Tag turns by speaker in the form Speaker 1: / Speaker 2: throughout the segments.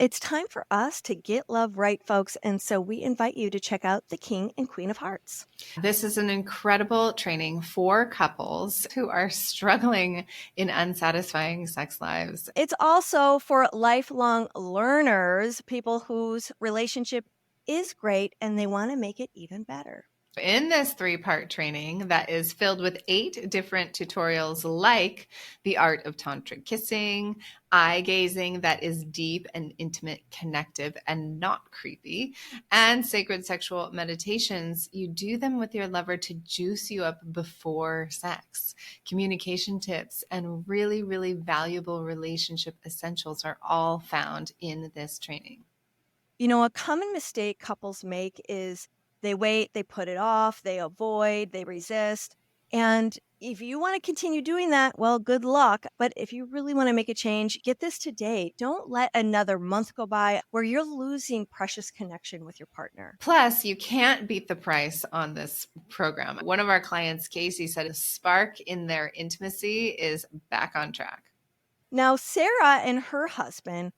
Speaker 1: It's time for us to get love right, folks. And so we invite you to check out the King and Queen of Hearts.
Speaker 2: This is an incredible training for couples who are struggling in unsatisfying sex lives.
Speaker 1: It's also for lifelong learners, people whose relationship is great and they want to make it even better.
Speaker 2: In this 3-part training that is filled with 8 different tutorials like the art of tantric kissing, eye gazing that is deep and intimate, connective, and not creepy, and sacred sexual meditations, you do them with your lover to juice you up before sex. Communication tips and really, really valuable relationship essentials are all found in this training.
Speaker 1: You know, a common mistake couples make is they wait, they put it off, they avoid, they resist. And if you want to continue doing that, well, good luck. But if you really want to make a change, get this today. Don't let another month go by where you're losing precious connection with your partner.
Speaker 2: Plus, you can't beat the price on this program. One of our clients, Casey, said a spark in their intimacy is back on track.
Speaker 1: Now, Sarah and her husband,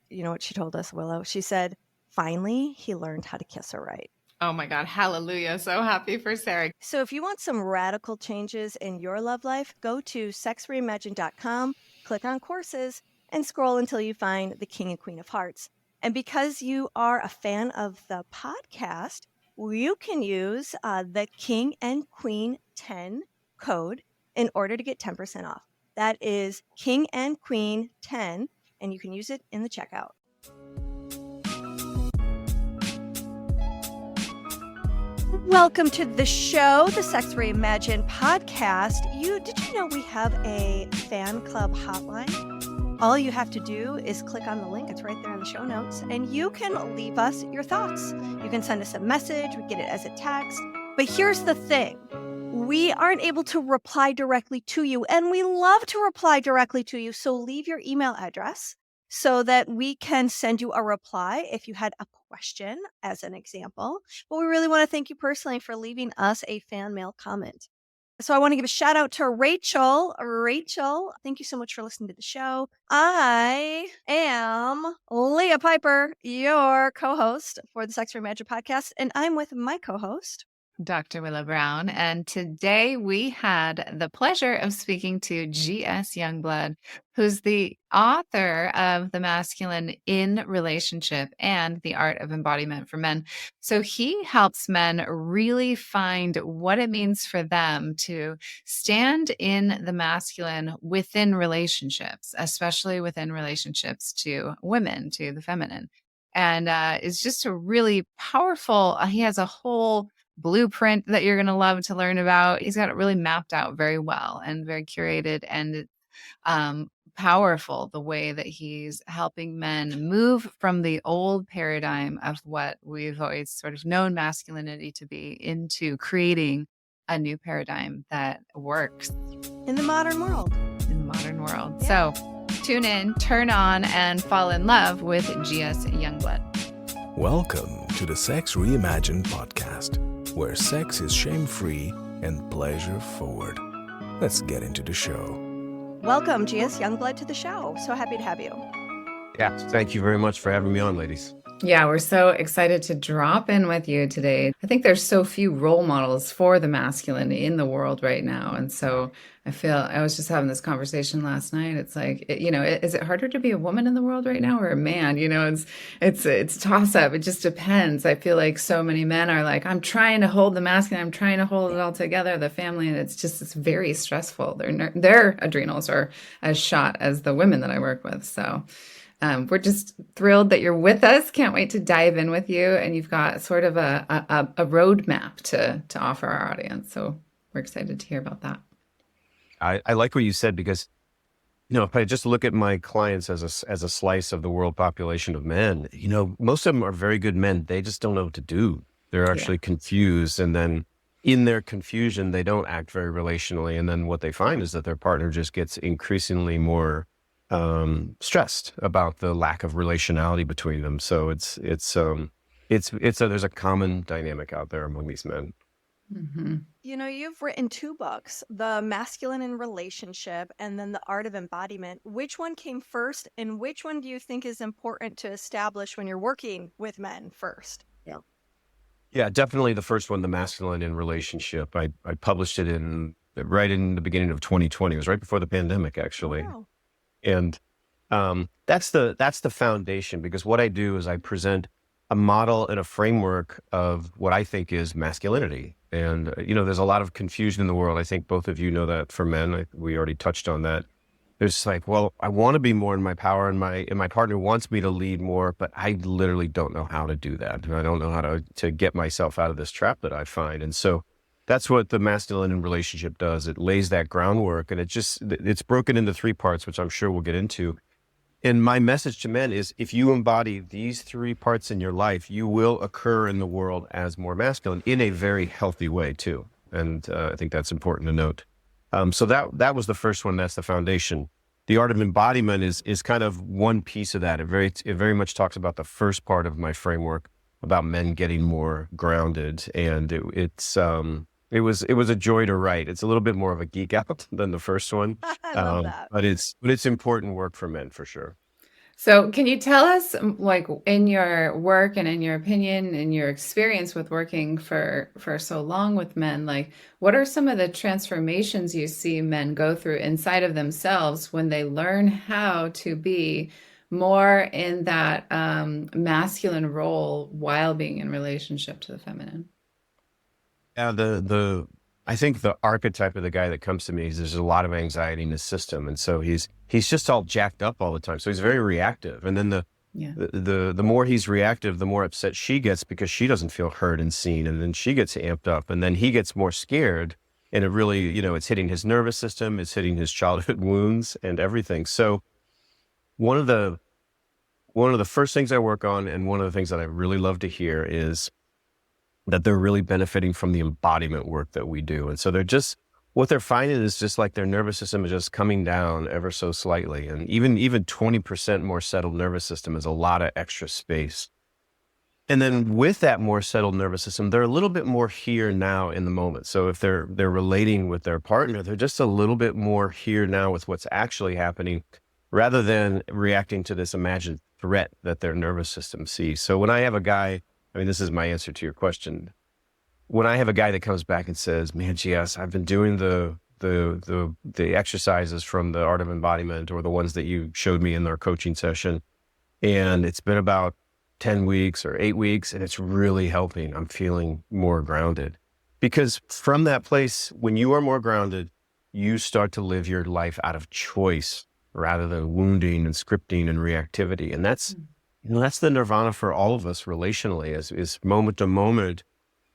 Speaker 1: you know what she told us, Willow? She said, finally, he learned how to kiss her right.
Speaker 2: Oh my God, hallelujah. So happy for Sarah.
Speaker 1: So if you want some radical changes in your love life, go to 𝐶𝐸𝐵𝐈�MAGINE.com, click on courses, and scroll until you find the King and Queen of Hearts. And because you are a fan of the podcast, you can use the King and Queen 10 code in order to get 10% off. That is King and Queen 10, and you can use it in the checkout. Welcome to the show, the Sex Reimagined podcast. Did you know we have a fan club hotline? All you have to do is click on the link. It's right there in the show notes. And you can leave us your thoughts. You can send us a message. We get it as a text. But here's the thing. We aren't able to reply directly to you. And we love to reply directly to you. So leave your email address so that we can send you a reply if you had a question, as an example. But we really want to thank you personally for leaving us a fan mail comment. So I want to give a shout out to Rachel. Rachel, thank you so much for listening to the show. I am Leah Piper, your co-host for the Sex Reimagined podcast, and I'm with my co-host,
Speaker 2: Dr. Willow Brown. And today we had the pleasure of speaking to G.S. Youngblood, who's the author of The Masculine in Relationship and The Art of Embodiment for Men. So he helps men really find what it means for them to stand in the masculine within relationships, especially within relationships to women, to the feminine. And it's just a really powerful, he has a whole blueprint that you're going to love to learn about. He's got it really mapped out very well and very curated and powerful, the way that he's helping men move from the old paradigm of what we've always sort of known masculinity to be into creating a new paradigm that works
Speaker 1: in the modern world.
Speaker 2: Yeah. So tune in, turn on, and fall in love with G.S. Youngblood.
Speaker 3: Welcome to the Sex Reimagined podcast, where sex is shame-free and pleasure-forward. Let's get into the show.
Speaker 1: Welcome, G.S. Youngblood, to the show. So happy to have you.
Speaker 4: Yeah, thank you very much for having me on, ladies.
Speaker 2: Yeah, we're so excited to drop in with you today. I think there's so few role models for the masculine in the world right now. And so I was just having this conversation last night. It's like, is it harder to be a woman in the world right now or a man? It's a toss up. It just depends. I feel like so many men are like, I'm trying to hold the masculine. I'm trying to hold it all together, the family. And it's very stressful. Their adrenals are as shot as the women that I work with. So we're just thrilled that you're with us. Can't wait to dive in with you. And you've got sort of a roadmap to offer our audience. So we're excited to hear about that.
Speaker 4: I like what you said because, if I just look at my clients as a slice of the world population of men, most of them are very good men. They just don't know what to do. They're actually confused. And then in their confusion, they don't act very relationally. And then what they find is that their partner just gets increasingly more stressed about the lack of relationality between them. So there's a common dynamic out there among these men.
Speaker 2: Mm-hmm.
Speaker 1: You know, you've written 2 books, The Masculine in Relationship and then The Art of Embodiment. Which one came first, and which one do you think is important to establish when you're working with men first?
Speaker 4: Yeah. Yeah, definitely the first one, The Masculine in Relationship. I published it right in the beginning of 2020. It was right before the pandemic, actually.
Speaker 1: Wow.
Speaker 4: And that's the foundation, because what I do is I present a model and a framework of what I think is masculinity. And, there's a lot of confusion in the world. I think both of you know that for men. We already touched on that. There's like, well, I want to be more in my power, and my partner wants me to lead more, but I literally don't know how to do that. I don't know how to get myself out of this trap that I find. And so that's what the Masculine in Relationship does. It lays that groundwork, and it's broken into 3 parts, which I'm sure we'll get into. And my message to men is, if you embody these 3 parts in your life, you will occur in the world as more masculine in a very healthy way too. And I think that's important to note. So that was the first one. That's the foundation. The Art of Embodiment is kind of one piece of that. It very much talks about the first part of my framework, about men getting more grounded. And it was a joy to write. It's a little bit more of a geek out than the first one.
Speaker 1: I love that.
Speaker 4: But it's important work for men for sure.
Speaker 2: So can you tell us, like, in your work and in your opinion, in your experience with working for so long with men, like, what are some of the transformations you see men go through inside of themselves when they learn how to be more in that masculine role while being in relationship to the feminine?
Speaker 4: Yeah, I think the archetype of the guy that comes to me is there's a lot of anxiety in his system, and so he's just all jacked up all the time. So he's very reactive, and then the more he's reactive, the more upset she gets, because she doesn't feel heard and seen, and then she gets amped up, and then he gets more scared, and it really, it's hitting his nervous system, it's hitting his childhood wounds and everything. So one of the first things I work on, and one of the things that I really love to hear, is that they're really benefiting from the embodiment work that we do. And so what they're finding is just like their nervous system is just coming down ever so slightly. And even 20% more settled nervous system is a lot of extra space. And then with that more settled nervous system, they're a little bit more here now in the moment. So if they're relating with their partner, they're just a little bit more here now with what's actually happening, rather than reacting to this imagined threat that their nervous system sees. So when I have a guy, this is my answer to your question. When I have a guy that comes back and says, man, GS, I've been doing the exercises from the Art of Embodiment, or the ones that you showed me in our coaching session, and it's been about 10 weeks or 8 weeks, and it's really helping. I'm feeling more grounded. Because from that place, when you are more grounded, you start to live your life out of choice rather than wounding and scripting and reactivity. And that's the nirvana for all of us relationally, is moment to moment,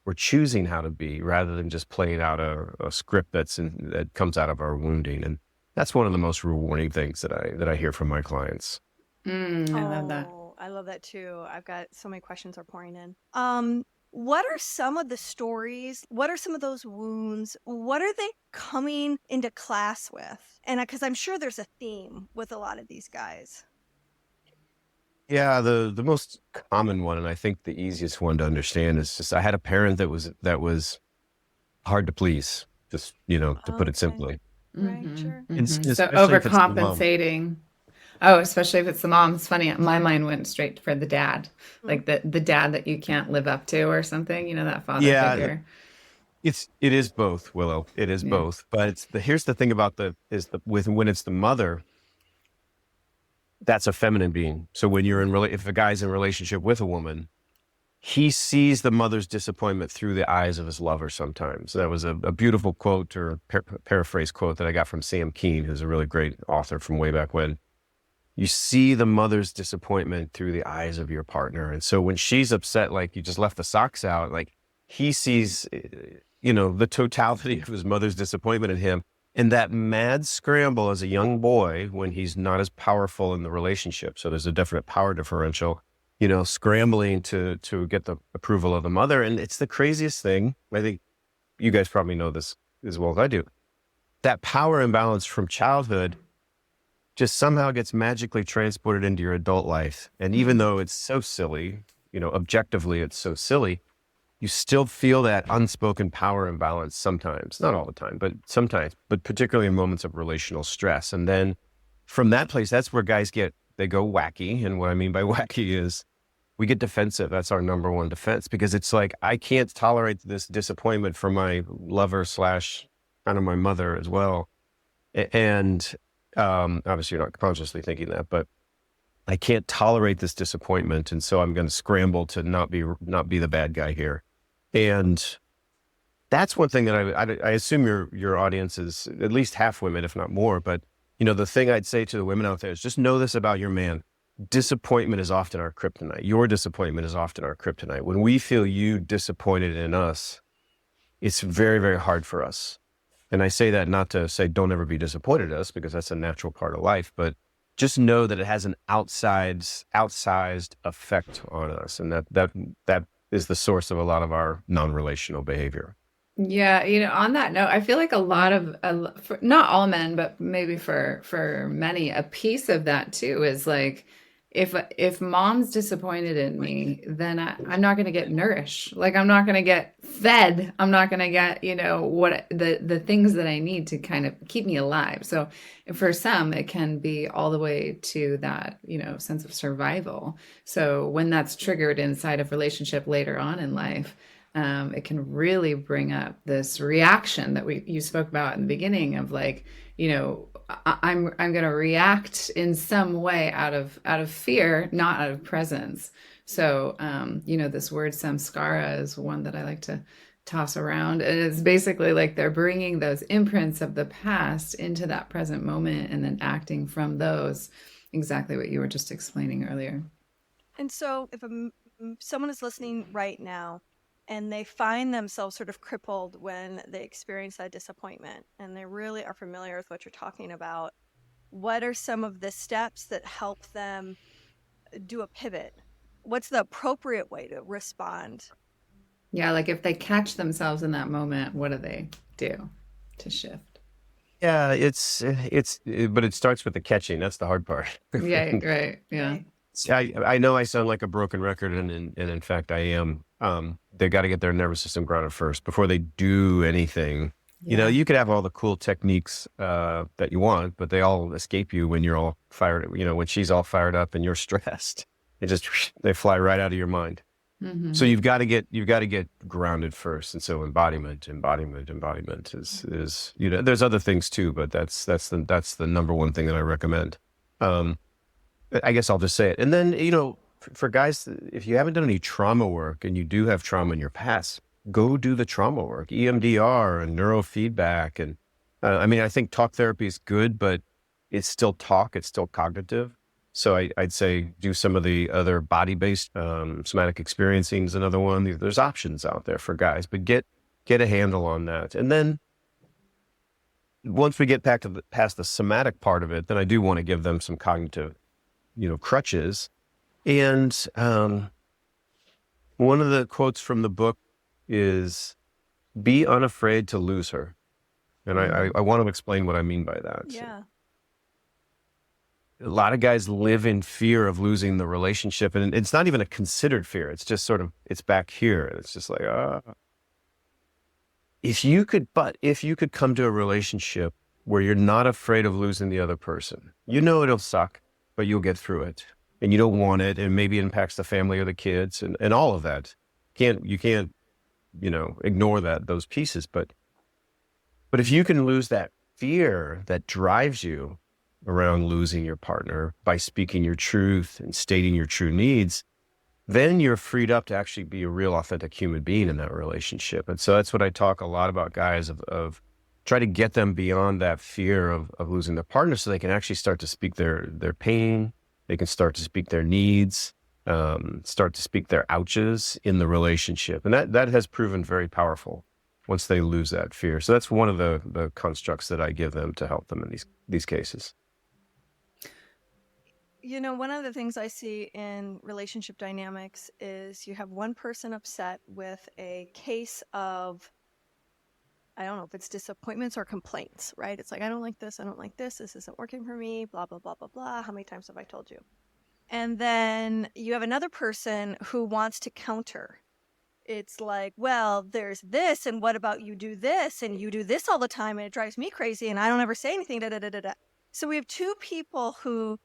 Speaker 4: we're choosing how to be, rather than just playing out a script that comes out of our wounding. And that's one of the most rewarding things that I hear from my clients.
Speaker 2: I love that.
Speaker 1: I love that too. I've got so many questions are pouring in. What are some of the stories? What are some of those wounds? What are they coming into class with? And because I'm sure there's a theme with a lot of these guys.
Speaker 4: Yeah, the most common one, and I think the easiest one to understand, is just I had a parent that was hard to please, just to put it simply.
Speaker 1: Right, sure.
Speaker 2: So overcompensating. Oh, especially if it's the mom. It's funny. My mind went straight for the dad, like the dad that you can't live up to or something. That father figure.
Speaker 4: It is both, Willow. It is both. But here's the thing about when it's the mother, that's a feminine being. So when if a guy's in a relationship with a woman, he sees the mother's disappointment through the eyes of his lover sometimes. That was a beautiful quote, or paraphrase quote, that I got from Sam Keene, who's a really great author from way back when. You see the mother's disappointment through the eyes of your partner. And so when she's upset, like you just left the socks out, like he sees, the totality of his mother's disappointment in him. And that mad scramble as a young boy, when he's not as powerful in the relationship. So there's a definite power differential, scrambling to get the approval of the mother. And it's the craziest thing. I think you guys probably know this as well as I do. That power imbalance from childhood just somehow gets magically transported into your adult life. And even though it's so silly, objectively it's so silly, you still feel that unspoken power imbalance sometimes, not all the time, but sometimes, but particularly in moments of relational stress. And then from that place, that's where guys they go wacky. And what I mean by wacky is we get defensive. That's our number one defense, because it's like, I can't tolerate this disappointment from my lover / kind of my mother as well. And obviously you're not consciously thinking that, but I can't tolerate this disappointment. And so I'm going to scramble to not be the bad guy here. And that's one thing that I assume your audience is at least half women, if not more. But, the thing I'd say to the women out there is just know this about your man. Disappointment is often our kryptonite. Your disappointment is often our kryptonite. When we feel you disappointed in us, it's very, very hard for us. And I say that not to say don't ever be disappointed in us, because that's a natural part of life, but just know that it has an outsized effect on us. And that is the source of a lot of our non-relational behavior.
Speaker 2: Yeah, on that note, I feel like a lot of, not all men, but maybe for many, a piece of that too is like, if mom's disappointed in me, then I'm not going to get nourished. Like, I'm not going to get fed. I'm not going to get, what the things that I need to kind of keep me alive. So for some, it can be all the way to that, sense of survival. So when that's triggered inside of relationship later on in life, it can really bring up this reaction that you spoke about in the beginning of like, I'm going to react in some way out of fear, not out of presence. So, this word samskara is one that I like to toss around. And it's basically like they're bringing those imprints of the past into that present moment and then acting from those, exactly what you were just explaining earlier.
Speaker 1: And so if someone is listening right now, and they find themselves sort of crippled when they experience that disappointment, and they really are familiar with what you're talking about, what are some of the steps that help them do a pivot? What's the appropriate way to respond?
Speaker 2: Yeah, like if they catch themselves in that moment, what do they do to shift?
Speaker 4: Yeah, but it starts with the catching. That's the hard part.
Speaker 2: Yeah, right. Yeah.
Speaker 4: I know I sound like a broken record, and in fact I am. They got to get their nervous system grounded first before they do anything.
Speaker 2: Yeah.
Speaker 4: You could have all the cool techniques that you want, but they all escape you when you're all fired. When she's all fired up and you're stressed, they fly right out of your mind.
Speaker 2: Mm-hmm.
Speaker 4: So you've got to get grounded first. And so embodiment is there's other things too, but that's the number one thing that I recommend. I guess I'll just say it. And then, for guys, if you haven't done any trauma work and you do have trauma in your past, go do the trauma work, EMDR and neurofeedback. And I think talk therapy is good, but it's still talk, it's still cognitive. So I'd say do some of the other body-based somatic experiencing is another one. There's options out there for guys, but get a handle on that. And then once we get past the somatic part of it, then I do want to give them some cognitive crutches. And one of the quotes from the book is, be unafraid to lose her. And I want to explain what I mean by that.
Speaker 1: Yeah.
Speaker 4: A lot of guys live in fear of losing the relationship, and it's not even a considered fear. It's just sort of, it's back here. It's just like, if you could come to a relationship where you're not afraid of losing the other person, it'll suck, but you'll get through it. And you don't want it, and maybe it impacts the family or the kids and all of that. You can't ignore those pieces. But if you can lose that fear that drives you around losing your partner by speaking your truth and stating your true needs, then you're freed up to actually be a real authentic human being in that relationship. And so that's what I talk a lot about, guys, of try to get them beyond that fear of losing their partner, so they can actually start to speak their pain. They can start to speak their needs, start to speak their ouches in the relationship. And that has proven very powerful once they lose that fear. So that's one of the constructs that I give them to help them in these cases.
Speaker 1: One of the things I see in relationship dynamics is you have one person upset with a case of, I don't know if it's disappointments or complaints, right? It's like, I don't like this, this isn't working for me, blah, blah, blah, blah, blah. How many times have I told you? And then you have another person who wants to counter. it's like, well, there's this, and what about you do this, and you do this all the time, and it drives me crazy, and I don't ever say anything, da da da da da. So we have two people who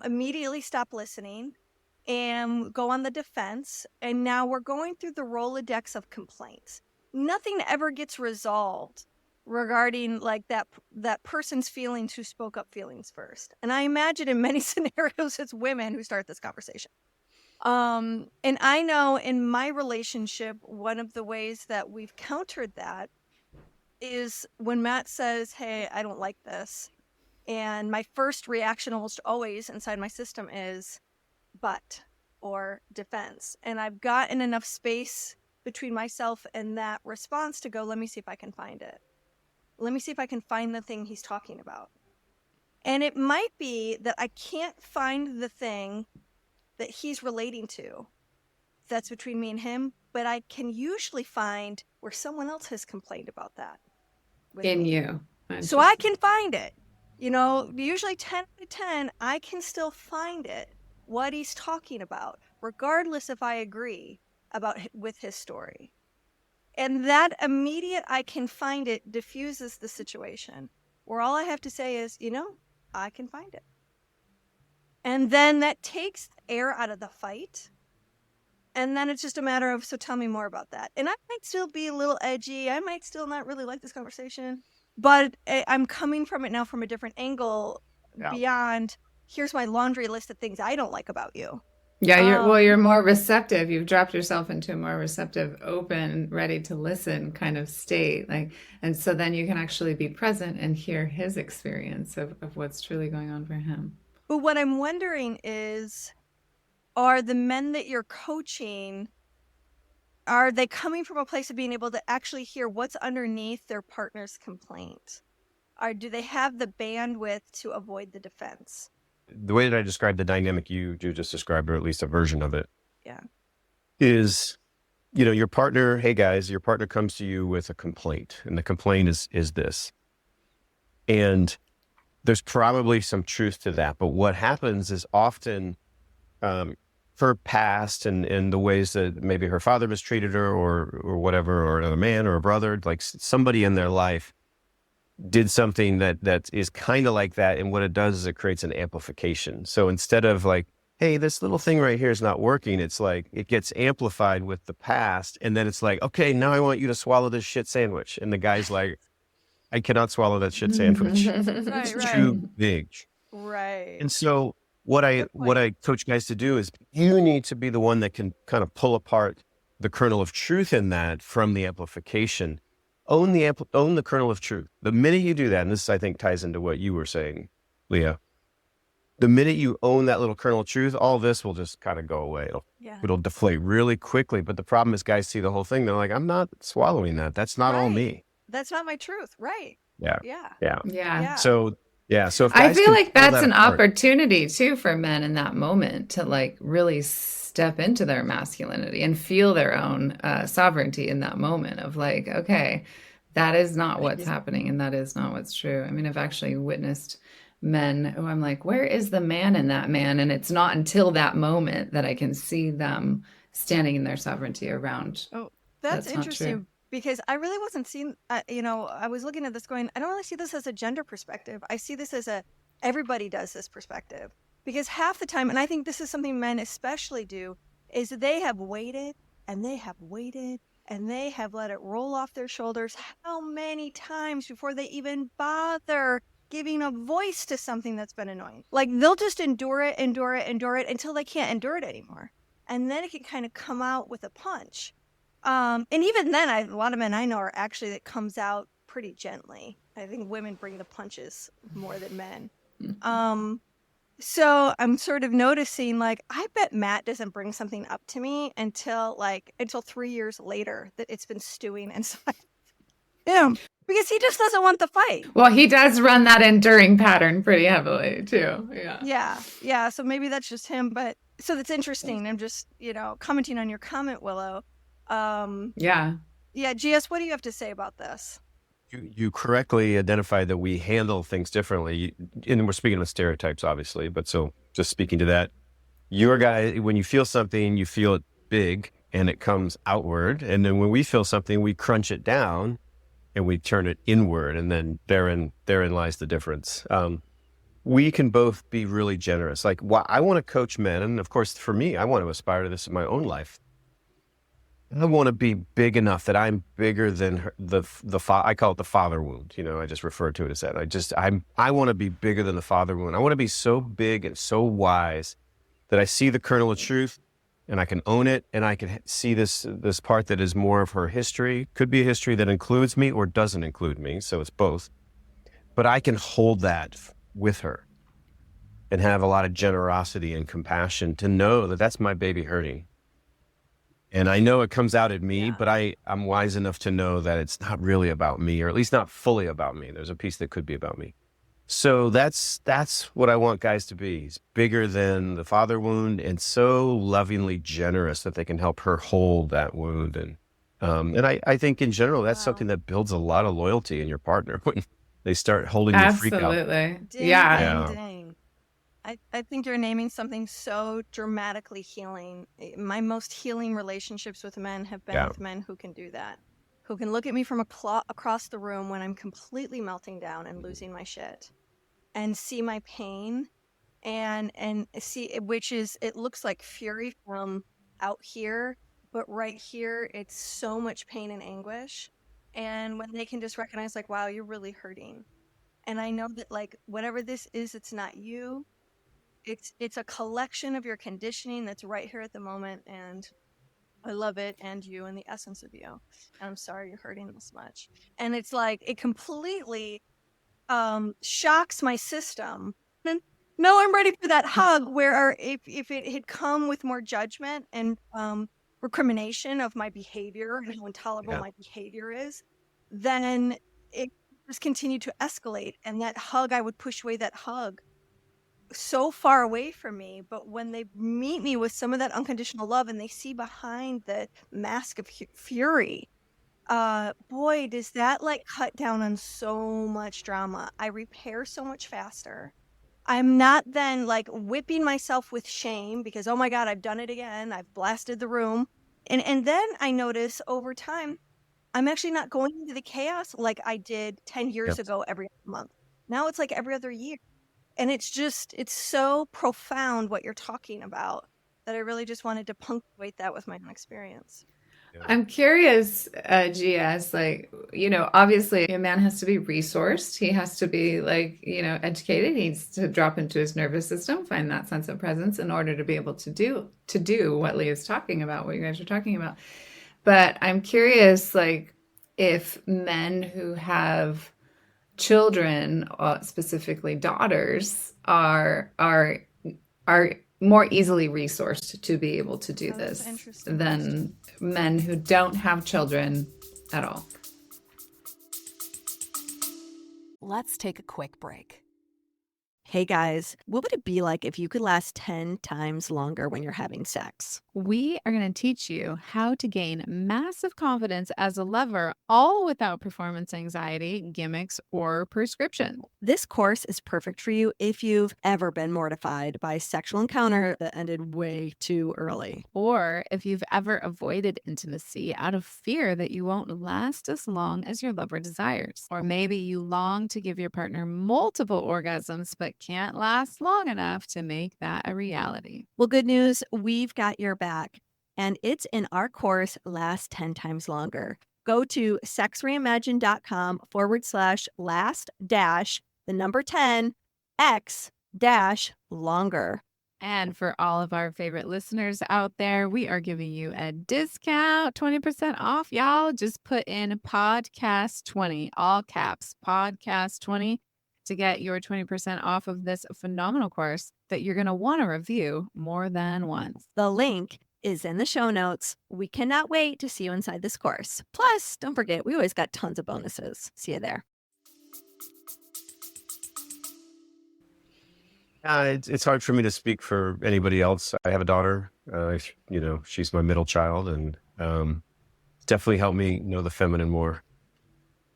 Speaker 1: immediately stop listening and go on the defense, and now we're going through the Rolodex of complaints. Nothing ever gets resolved regarding like that person's feelings who spoke up feelings first. And I imagine in many scenarios it's women who start this conversation. And I know in my relationship, one of the ways that we've countered that is when Matt says, hey, I don't like this. And my first reaction almost always inside my system is but or defense. And I've gotten enough space between myself and that response to go, let me see if I can find it. Let me see if I can find the thing he's talking about. And it might be that I can't find the thing that he's relating to that's between me and him, but I can usually find where someone else has complained about that
Speaker 2: in you.
Speaker 1: So I can find it. You know, usually 10 out of 10, I can still find it, what he's talking about, regardless if I agree with his story. And that immediate I can find it diffuses the situation, where all I have to say is, you know, I can find it. And then that takes the air out of the fight. And then it's just a matter of, so tell me more about that. And I might still be a little edgy. I might still not really like this conversation. But I'm coming from it now from a different angle beyond, here's my laundry list of things I don't like about you.
Speaker 2: Yeah, you're more receptive. You've dropped yourself into a more receptive, open, ready to listen kind of state. And so then you can actually be present and hear his experience of what's truly going on for him.
Speaker 1: But what I'm wondering is, are the men that you're coaching, are they coming from a place of being able to actually hear what's underneath their partner's complaint? Or do they have the bandwidth to avoid the defense?
Speaker 4: The way that I described the dynamic you just described, or at least a version of it,
Speaker 1: yeah,
Speaker 4: is, you know, your partner, hey guys, your partner comes to you with a complaint, and the complaint is this. And there's probably some truth to that. But what happens is often her past and the ways that maybe her father mistreated her or whatever, or another man or a brother, like somebody in their life did something that is kind of like that. And what it does is it creates an amplification. So instead of like, hey, this little thing right here is not working, it's like it gets amplified with the past. And then it's like, okay, now I want you to swallow this shit sandwich. And the guy's like, I cannot swallow that shit sandwich. It's too big.
Speaker 1: Right.
Speaker 4: And so what I coach guys to do is, you need to be the one that can kind of pull apart the kernel of truth in that from the amplification. Own the kernel of truth. The minute you do that, and this I think ties into what you were saying, Leah, the minute you own that little kernel of truth, all this will just kind of go away. It'll deflate really quickly. But the problem is guys see the whole thing. They're like, I'm not swallowing that. That's not all me.
Speaker 1: That's not my truth. Right.
Speaker 4: Yeah. So if
Speaker 2: I feel like that's an opportunity too for men in that moment to like really step into their masculinity and feel their own sovereignty in that moment of like, okay, that is not what's happening and that is not what's true. I mean, I've actually witnessed men who I'm like, where is the man in that man? And it's not until that moment that I can see them standing in their sovereignty around.
Speaker 1: Oh, that's interesting. Because I really wasn't seeing, I was looking at this going, I don't really see this as a gender perspective. I see this as everybody does this perspective. Because half the time, and I think this is something men especially do, is they have waited and they have waited and they have let it roll off their shoulders how many times before they even bother giving a voice to something that's been annoying. Like they'll just endure it until they can't endure it anymore. And then it can kind of come out with a punch. And even then, a lot of men I know are actually, that comes out pretty gently. I think women bring the punches more than men. So I'm sort of noticing, like, I bet Matt doesn't bring something up to me until 3 years later that it's been stewing inside him. Because he just doesn't want the fight.
Speaker 2: Well, he does run that enduring pattern pretty heavily too.
Speaker 1: Yeah. So maybe that's just him. But so that's interesting. I'm just, commenting on your comment, Willow. GS, what do you have to say about this?
Speaker 4: You correctly identified that we handle things differently, and we're speaking of stereotypes, obviously, but so just speaking to that, you're a guy, when you feel something, you feel it big, and it comes outward. And then when we feel something, we crunch it down and we turn it inward. And then therein lies the difference. We can both be really generous. Like, I want to coach men. And of course, for me, I want to aspire to this in my own life. I want to be big enough that I'm bigger than I call it the father wound. I just refer to it as that. I want to be bigger than the father wound. I want to be so big and so wise that I see the kernel of truth and I can own it. And I can see this part that is more of her history. Could be a history that includes me or doesn't include me. So it's both. But I can hold that with her and have a lot of generosity and compassion to know that that's my baby hurting. And I know it comes out at me, but I'm wise enough to know that it's not really about me, or at least not fully about me. There's a piece that could be about me. So that's what I want guys to be. It's bigger than the father wound and so lovingly generous that they can help her hold that wound. And I think in general, that's something that builds a lot of loyalty in your partner when they start holding your freak out.
Speaker 2: Absolutely.
Speaker 1: Ding,
Speaker 2: Yeah.
Speaker 1: ding, ding. I think you're naming something so dramatically healing. My most healing relationships with men have been with men who can do that, who can look at me from across the room when I'm completely melting down and losing my shit, and see my pain, and see it looks like fury from out here, but right here it's so much pain and anguish. And when they can just recognize, like, wow, you're really hurting, and I know that, like, whatever this is, it's not you. It's a collection of your conditioning that's right here at the moment, and I love it, and you, and the essence of you. And I'm sorry you're hurting this much. And it's like, it completely shocks my system. And no, I'm ready for that hug where if it had come with more judgment and recrimination of my behavior and how intolerable my behavior is, then it just continued to escalate. And that hug, I would push away that hug so far away from me. But when they meet me with some of that unconditional love and they see behind the mask of fury, boy, does that like cut down on so much drama. I repair so much faster. I'm not then like whipping myself with shame because, oh my God, I've done it again. I've blasted the room. And then I notice over time, I'm actually not going into the chaos like I did 10 years ago every month. Now it's like every other year. And it's so profound what you're talking about that I really just wanted to punctuate that with my own experience.
Speaker 2: I'm curious, GS, like, obviously a man has to be resourced. He has to be like, educated. He needs to drop into his nervous system, find that sense of presence in order to be able to do what Leah's talking about, what you guys are talking about. But I'm curious, like, if men who have children, specifically daughters, are more easily resourced to be able to do this than men who don't have children at all.
Speaker 1: Let's take a quick break. Hey guys, what would it be like if you could last 10 times longer when you're having sex?
Speaker 5: We are going to teach you how to gain massive confidence as a lover, all without performance anxiety, gimmicks, or prescription.
Speaker 1: This course is perfect for you if you've ever been mortified by a sexual encounter that ended way too early.
Speaker 5: Or if you've ever avoided intimacy out of fear that you won't last as long as your lover desires. Or maybe you long to give your partner multiple orgasms but can't last long enough to make that a reality.
Speaker 1: Well, good news, we've got your back. And it's in our course, Last 10 Times Longer. Go to sexreimagined.com/last-10x-longer.
Speaker 5: And for all of our favorite listeners out there, we are giving you a discount, 20% off, y'all. Just put in podcast 20, all caps, podcast 20, to get your 20% off of this phenomenal course that you're going to want to review more than once.
Speaker 1: The link is in the show notes. We cannot wait to see you inside this course. Plus, don't forget, we always got tons of bonuses. See you there.
Speaker 4: It's hard for me to speak for anybody else. I have a daughter. She's my middle child, and definitely helped me know the feminine more.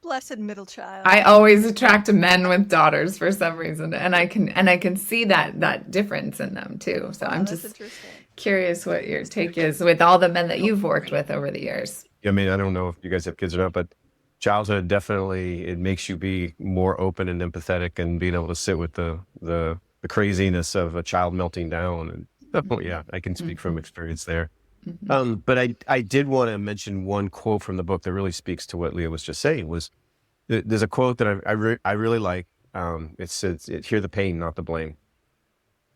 Speaker 1: Blessed middle child.
Speaker 2: I always attract men with daughters for some reason, and I can see that difference in them too. So I'm just
Speaker 1: interesting.
Speaker 2: Curious what your take is with all the men that you've worked with over the years.
Speaker 4: I mean, I don't know if you guys have kids or not, but childhood definitely, it makes you be more open and empathetic and being able to sit with the craziness of a child melting down. And definitely, yeah, I can speak from experience there. But I did want to mention one quote from the book that really speaks to what Leah was just saying. Was there's a quote that I really like. It says, "Hear the pain, not the blame."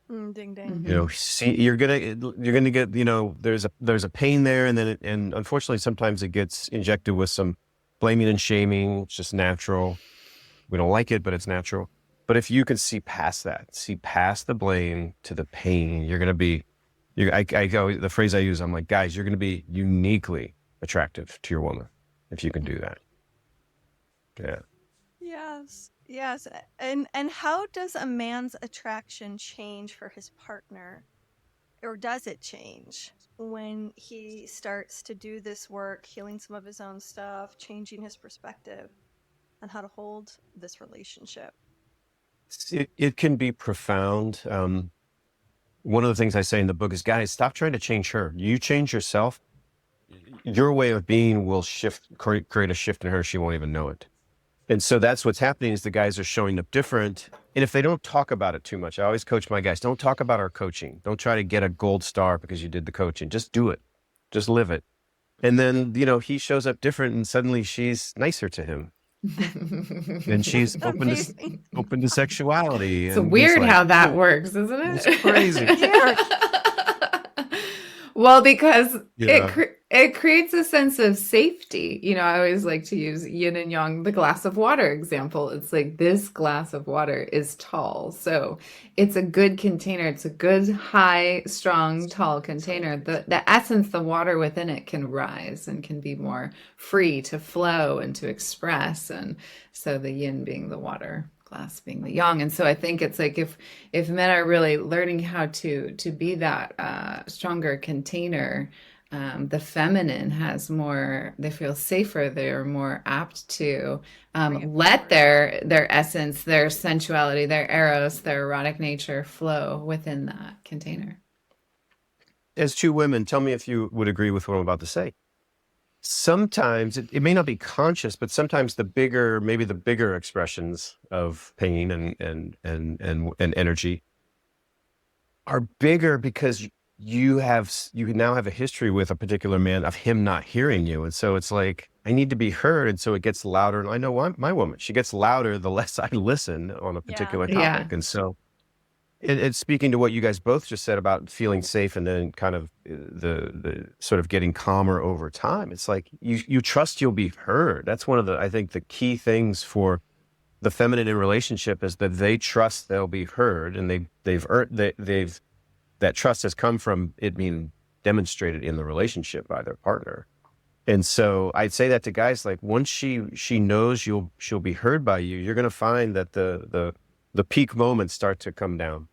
Speaker 1: Ding ding.
Speaker 4: You know, see, you're gonna get, you know, there's a pain there, and then and unfortunately sometimes it gets injected with some blaming and shaming. It's just natural. We don't like it, but it's natural. But if you can see past that, see past the blame to the pain, you're gonna be. The phrase I use, I'm like, guys, you're gonna be uniquely attractive to your woman if you can do that. Yeah.
Speaker 1: Yes. Yes. And how does a man's attraction change for his partner? Or does it change when he starts to do this work, healing some of his own stuff, changing his perspective on how to hold this relationship?
Speaker 4: It can be profound. One of the things I say in the book is, guys, stop trying to change her. You change yourself, your way of being will create a shift in her. She won't even know it. And so that's what's happening is the guys are showing up different. And if they don't talk about it too much, I always coach my guys, don't talk about our coaching. Don't try to get a gold star because you did the coaching. Just do it. Just live it. And then, you know, he shows up different and suddenly she's nicer to him. And she's open to sexuality.
Speaker 2: It's
Speaker 4: and
Speaker 2: weird
Speaker 4: like,
Speaker 2: how that works, isn't it?
Speaker 4: It's crazy.
Speaker 2: Well, because
Speaker 4: Yeah.
Speaker 2: it creates a sense of safety. You know, I always like to use yin and yang, the glass of water example. It's like this glass of water is tall. So it's a good container. It's a good, high, strong, tall container. The essence, the water within it can rise and can be more free to flow and to express. And so the yin being the water, glass being the yang. And so I think it's like if men are really learning how to be that stronger container, the feminine has more, they feel safer, they're more apt to let their essence, their sensuality, their eros, their erotic nature flow within that container.
Speaker 4: As two women, tell me if you would agree with what I'm about to say. Sometimes it may not be conscious, but sometimes maybe the bigger expressions of pain and energy are bigger because you now have a history with a particular man of him not hearing you. And so it's like, I need to be heard. And so it gets louder. And I know my woman, she gets louder the less I listen on a particular topic.
Speaker 2: Yeah.
Speaker 4: And so it's speaking to what you guys both just said about feeling safe and then kind of the sort of getting calmer over time. It's like you trust you'll be heard. That's one of I think the key things for the feminine in relationship is that they trust they'll be heard, and that trust has come from it being demonstrated in the relationship by their partner. And so I'd say that to guys, like once she knows she'll be heard by you, you're going to find that the peak moments start to come down.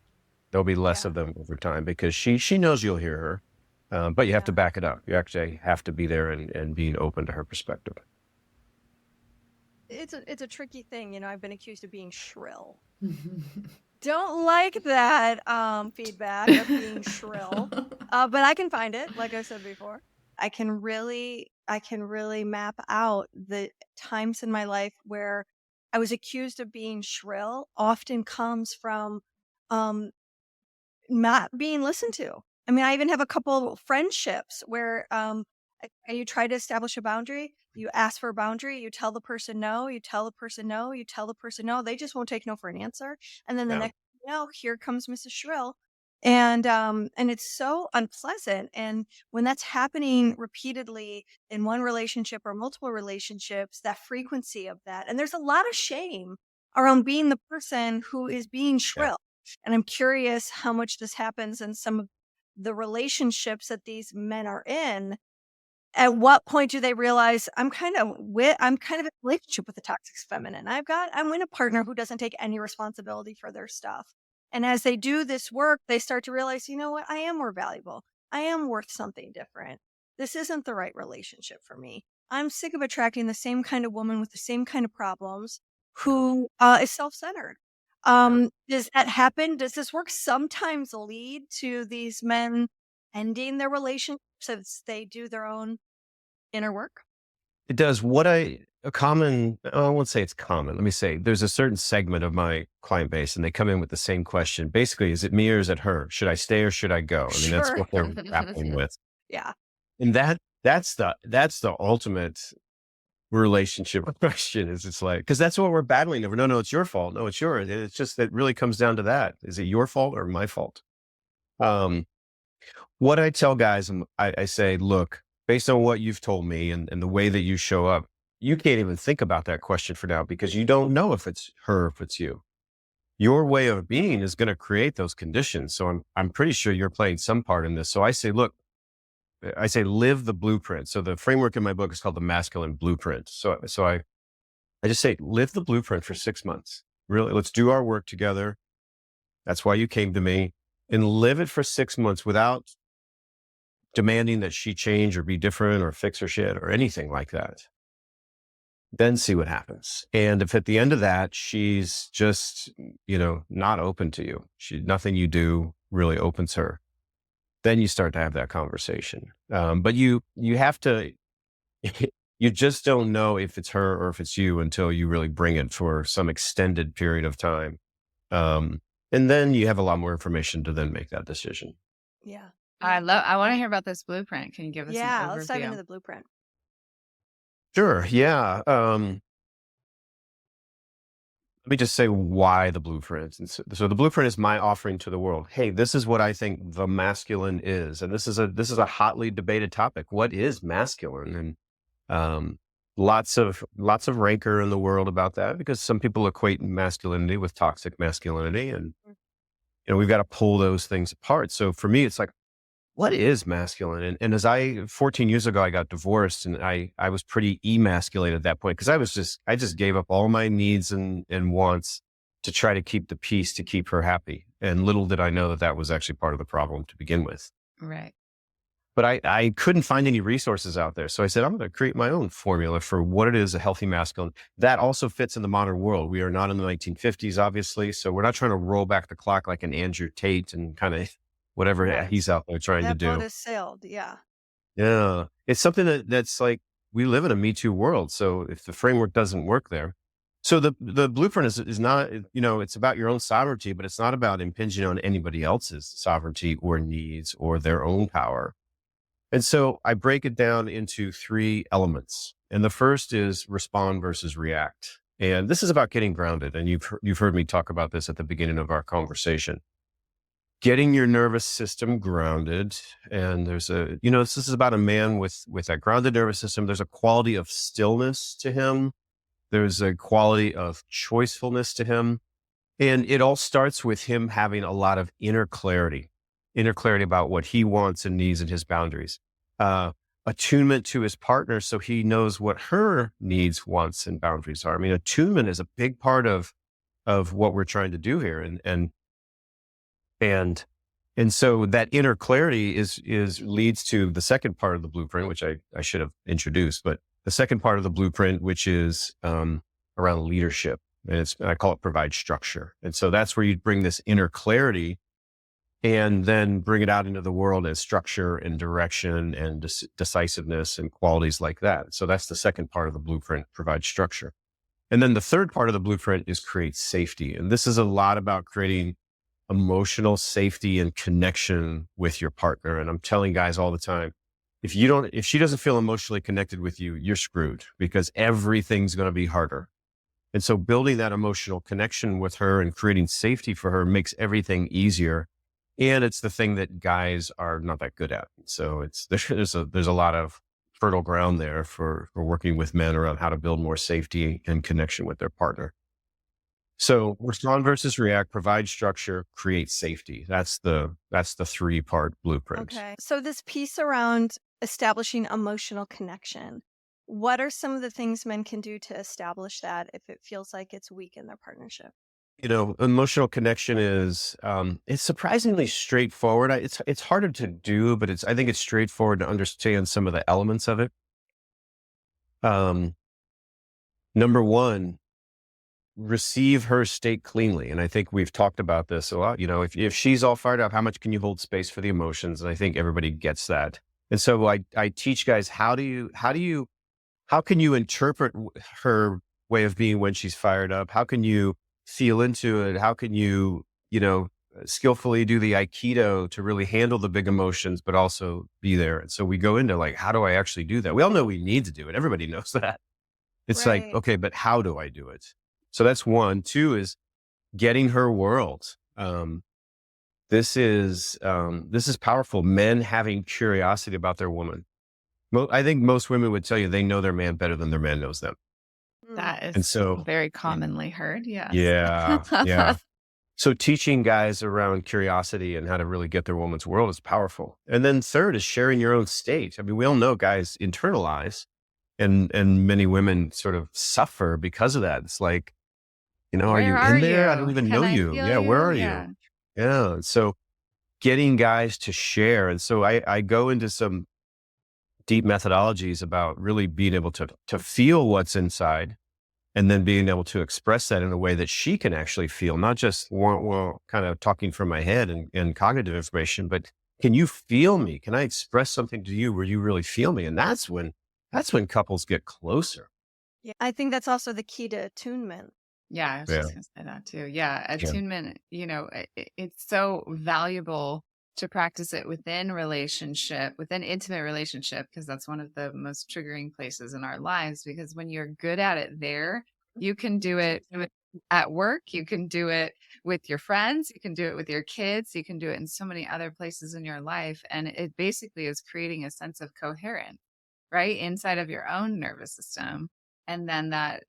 Speaker 4: There'll be less of them over time because she knows you'll hear her, but you have to back it up. You actually have to be there and being open to her perspective.
Speaker 1: It's a tricky thing. You know, I've been accused of being shrill. Don't like that feedback of being shrill, but I can find it. Like I said before, I can really map out the times in my life where I was accused of being shrill. Often comes from not being listened to. I mean, I even have a couple friendships where you try to establish a boundary. You ask for a boundary. You tell the person no. You tell the person no. You tell the person no. They just won't take no for an answer. And then the next thing you know, here comes Mrs. Shrill. And it's so unpleasant. And when that's happening repeatedly in one relationship or multiple relationships, that frequency of that, and there's a lot of shame around being the person who is being shrill. And I'm curious how much this happens in some of the relationships that these men are in. At what point do they realize I'm kind of in a relationship with a toxic feminine? I'm in a partner who doesn't take any responsibility for their stuff. And as they do this work, they start to realize, you know what? I am more valuable. I am worth something different. This isn't the right relationship for me. I'm sick of attracting the same kind of woman with the same kind of problems who is self-centered. Does that happen? Does this work sometimes lead to these men ending their relationships as they do their own inner work?
Speaker 4: It does. I won't say it's common. Let me say there's a certain segment of my client base and they come in with the same question. Basically, is it me or is it her? Should I stay or should I go? I mean, that's
Speaker 1: Sure.
Speaker 4: what they're grappling with.
Speaker 1: Yeah.
Speaker 4: And that's the ultimate relationship question is it's like, because that's what we're battling over. No, it's your fault. No, it's yours. And it's just, it really comes down to that. Is it your fault or my fault? What I tell guys, I say, look, based on what you've told me and the way that you show up, you can't even think about that question for now because you don't know if it's her or if it's you. Your way of being is going to create those conditions. So I'm pretty sure you're playing some part in this. So I say, look, live the blueprint. So the framework in my book is called the Masculine Blueprint. So I just say, live the blueprint for 6 months. Really, let's do our work together. That's why you came to me, and live it for 6 months without demanding that she change or be different or fix her shit or anything like that. Then see what happens. And if at the end of that, she's just, not open to you, nothing you do really opens her, then you start to have that conversation. But you have to, you just don't know if it's her or if it's you until you really bring it for some extended period of time. And then you have a lot more information to then make that decision.
Speaker 1: Yeah.
Speaker 2: I want to hear about this blueprint. Can you give us an overview?
Speaker 1: Let's dive into the blueprint.
Speaker 4: Sure. Yeah. Let me just say why the blueprint. And so the blueprint is my offering to the world. Hey, this is what I think the masculine is. And this is a hotly debated topic. What is masculine? And lots of rancor in the world about that because some people equate masculinity with toxic masculinity. And, we've got to pull those things apart. So for me, it's like, what is masculine? And 14 years ago, I got divorced and I was pretty emasculated at that point because I just gave up all my needs and wants to try to keep the peace, to keep her happy. And little did I know that was actually part of the problem to begin with.
Speaker 2: Right.
Speaker 4: But I couldn't find any resources out there. So I said, I'm going to create my own formula for what it is a healthy masculine. That also fits in the modern world. We are not in the 1950s, obviously. So we're not trying to roll back the clock like an Andrew Tate and kind of whatever he's out there trying to do.
Speaker 1: That boat has sailed. Yeah.
Speaker 4: Yeah. It's something that's like, we live in a Me Too world. So if the framework doesn't work there. So the blueprint is not, it's about your own sovereignty, but it's not about impinging on anybody else's sovereignty or needs or their own power. And so I break it down into 3 elements. And the first is respond versus react. And this is about getting grounded. And you've heard me talk about this at the beginning of our conversation. Getting your nervous system grounded. And there's this is about a man with that grounded nervous system. There's a quality of stillness to him. There's a quality of choicefulness to him. And it all starts with him having a lot of inner clarity about what he wants and needs and his boundaries. Attunement to his partner so he knows what her needs, wants, and boundaries are. I mean, attunement is a big part of what we're trying to do here. And so that inner clarity leads to the second part of the blueprint, which I should have introduced, but the second part of the blueprint, which is around leadership. And I call it provide structure. And so that's where you bring this inner clarity and then bring it out into the world as structure and direction and decisiveness and qualities like that. So that's the second part of the blueprint, provide structure. And then the third part of the blueprint is create safety. And this is a lot about creating emotional safety and connection with your partner. And I'm telling guys all the time, if she doesn't feel emotionally connected with you, you're screwed because everything's going to be harder. And so building that emotional connection with her and creating safety for her makes everything easier. And it's the thing that guys are not that good at. So there's a lot of fertile ground there for working with men around how to build more safety and connection with their partner. So respond versus react, provide structure, create safety. That's the 3-part blueprint.
Speaker 1: Okay. So this piece around establishing emotional connection, what are some of the things men can do to establish that if it feels like it's weak in their partnership?
Speaker 4: Emotional connection is, it's surprisingly straightforward. It's harder to do, but I think it's straightforward to understand some of the elements of it. Number one, receive her state cleanly. And I think we've talked about this a lot. If she's all fired up, how much can you hold space for the emotions? And I think everybody gets that. And so I teach guys, how can you interpret her way of being when she's fired up? How can you feel into it? How can you, skillfully do the Aikido to really handle the big emotions, but also be there? And so we go into like, how do I actually do that? We all know we need to do it. Everybody knows that. It's like,
Speaker 1: Right.
Speaker 4: okay, but how do I do it? So that's one. Two is getting her world. This is powerful. Men having curiosity about their woman. I think most women would tell you they know their man better than their man knows them.
Speaker 1: Mm.
Speaker 2: That
Speaker 4: And
Speaker 2: is
Speaker 4: so,
Speaker 2: very commonly heard. Yes.
Speaker 4: yeah. So teaching guys around curiosity and how to really get their woman's world is powerful. And then third is sharing your own state. I mean, we all know guys internalize, and many women sort of suffer because of that. It's like, are you
Speaker 2: Where
Speaker 4: in
Speaker 2: are
Speaker 4: there? I
Speaker 2: you?
Speaker 4: don't even
Speaker 2: Can
Speaker 4: know
Speaker 2: I
Speaker 4: you.
Speaker 2: feel
Speaker 4: Yeah, where
Speaker 2: you?
Speaker 4: are
Speaker 2: Yeah.
Speaker 4: you? Yeah. So getting guys to share. And so I go into some deep methodologies about really being able to feel what's inside, and then being able to express that in a way that she can actually feel, not just kind of talking from my head and cognitive information, but can you feel me? Can I express something to you where you really feel me? And that's when couples get closer.
Speaker 1: Yeah, I think that's also the key to attunement.
Speaker 2: Yeah, I was
Speaker 4: Yeah.
Speaker 2: just going to say that too. Yeah,
Speaker 4: Yeah.
Speaker 2: attunement, it's so valuable to practice it within intimate relationship, because that's one of the most triggering places in our lives. Because when you're good at it there, you can do it at work, you can do it with your friends, you can do it with your kids, you can do it in so many other places in your life. And it basically is creating a sense of coherence, right, inside of your own nervous system. And then that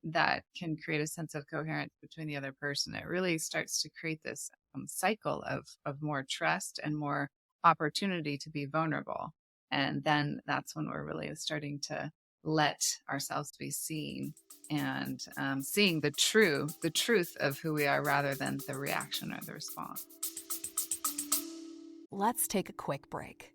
Speaker 2: can create a sense of coherence between the other person. It really starts to create this cycle of more trust and more opportunity to be vulnerable. And then that's when we're really starting to let ourselves be seen, and seeing the truth of who we are, rather than the reaction or the response.
Speaker 6: Let's take a quick break.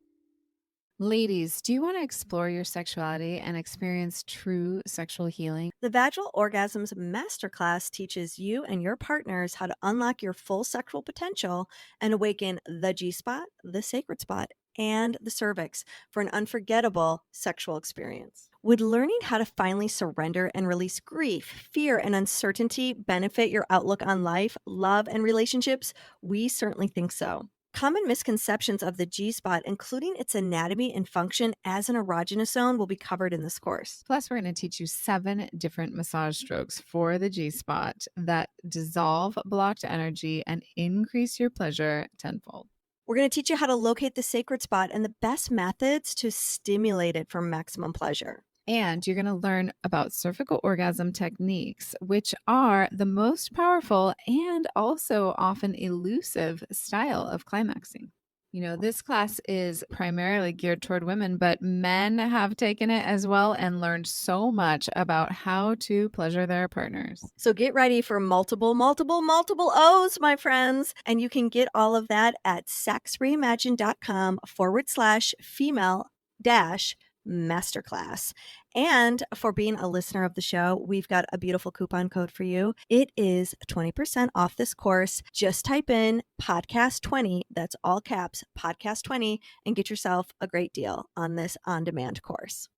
Speaker 5: Ladies, do you want to explore your sexuality and experience true sexual healing?
Speaker 1: The Vaginal Orgasms Masterclass teaches you and your partners how to unlock your full sexual potential and awaken the G-spot, the sacred spot, and the cervix for an unforgettable sexual experience. Would learning how to finally surrender and release grief, fear, and uncertainty benefit your outlook on life, love, and relationships? We certainly think so. Common misconceptions of the G-spot, including its anatomy and function as an erogenous zone, will be covered in this course.
Speaker 5: Plus, we're going to teach you 7 different massage strokes for the G-spot that dissolve blocked energy and increase your pleasure tenfold.
Speaker 1: We're going to teach you how to locate the sacred spot and the best methods to stimulate it for maximum pleasure.
Speaker 5: And you're going to learn about cervical orgasm techniques, which are the most powerful and also often elusive style of climaxing. This class is primarily geared toward women, but men have taken it as well and learned so much about how to pleasure their partners.
Speaker 1: So get ready for multiple O's, my friends. And you can get all of that at sexreimagine.com/female-masterclass. And for being a listener of the show, we've got a beautiful coupon code for you. It is 20% off this course. Just type in podcast20, that's all caps, podcast20, and get yourself a great deal on this on-demand course.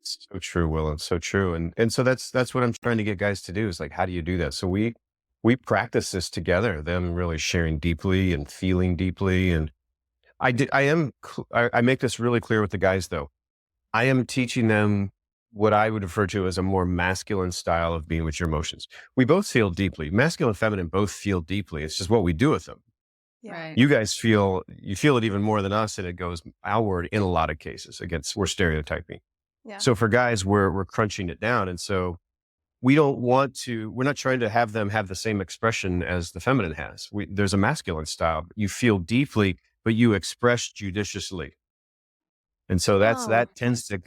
Speaker 4: So true, Willow. So true. And so that's what I'm trying to get guys to do, is like, how do you do that? So we practice this together, them really sharing deeply and feeling deeply. And I make this really clear with the guys, though. I am teaching them what I would refer to as a more masculine style of being with your emotions. We both feel deeply. Masculine and feminine both feel deeply. It's just what we do with them.
Speaker 1: Yeah.
Speaker 2: Right.
Speaker 4: You guys feel it even more than us, and it goes outward in a lot of cases. We're stereotyping.
Speaker 1: Yeah.
Speaker 4: So for guys, we're crunching it down. And so we're not trying to have them have the same expression as the feminine has. There's a masculine style. You feel deeply, but you express judiciously. And so that tends to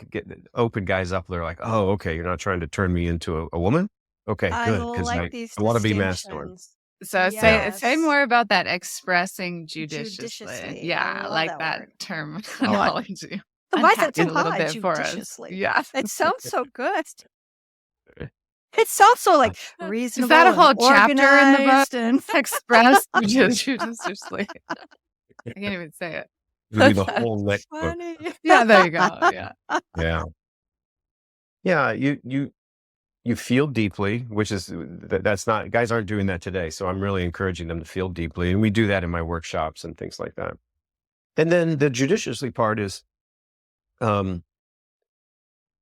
Speaker 4: open guys up. They're like, oh, okay, you're not trying to turn me into a woman? Okay, good. Because I want to be masculine.
Speaker 2: So say more about that, expressing judiciously.
Speaker 1: Judiciously.
Speaker 2: Yeah,
Speaker 1: I
Speaker 2: I like
Speaker 1: love
Speaker 2: that
Speaker 1: word.
Speaker 2: terminology.
Speaker 1: Why is that
Speaker 5: unpack it
Speaker 1: so
Speaker 5: a little
Speaker 1: hard?
Speaker 5: bit for us.
Speaker 1: Judiciously.
Speaker 5: Yeah.
Speaker 1: It sounds so good. It sounds so like
Speaker 5: Is
Speaker 1: reasonable
Speaker 5: that a
Speaker 1: and
Speaker 5: whole chapter in the book?
Speaker 1: organized and
Speaker 5: Express judiciously. I can't even say it.
Speaker 4: It'll be the
Speaker 1: That's
Speaker 4: whole next book.
Speaker 1: funny.
Speaker 5: Yeah, there you go. Yeah.
Speaker 4: Yeah. Yeah. You feel deeply, which is, that's not, guys aren't doing that today. So I'm really encouraging them to feel deeply. And we do that in my workshops and things like that. And then the judiciously part is,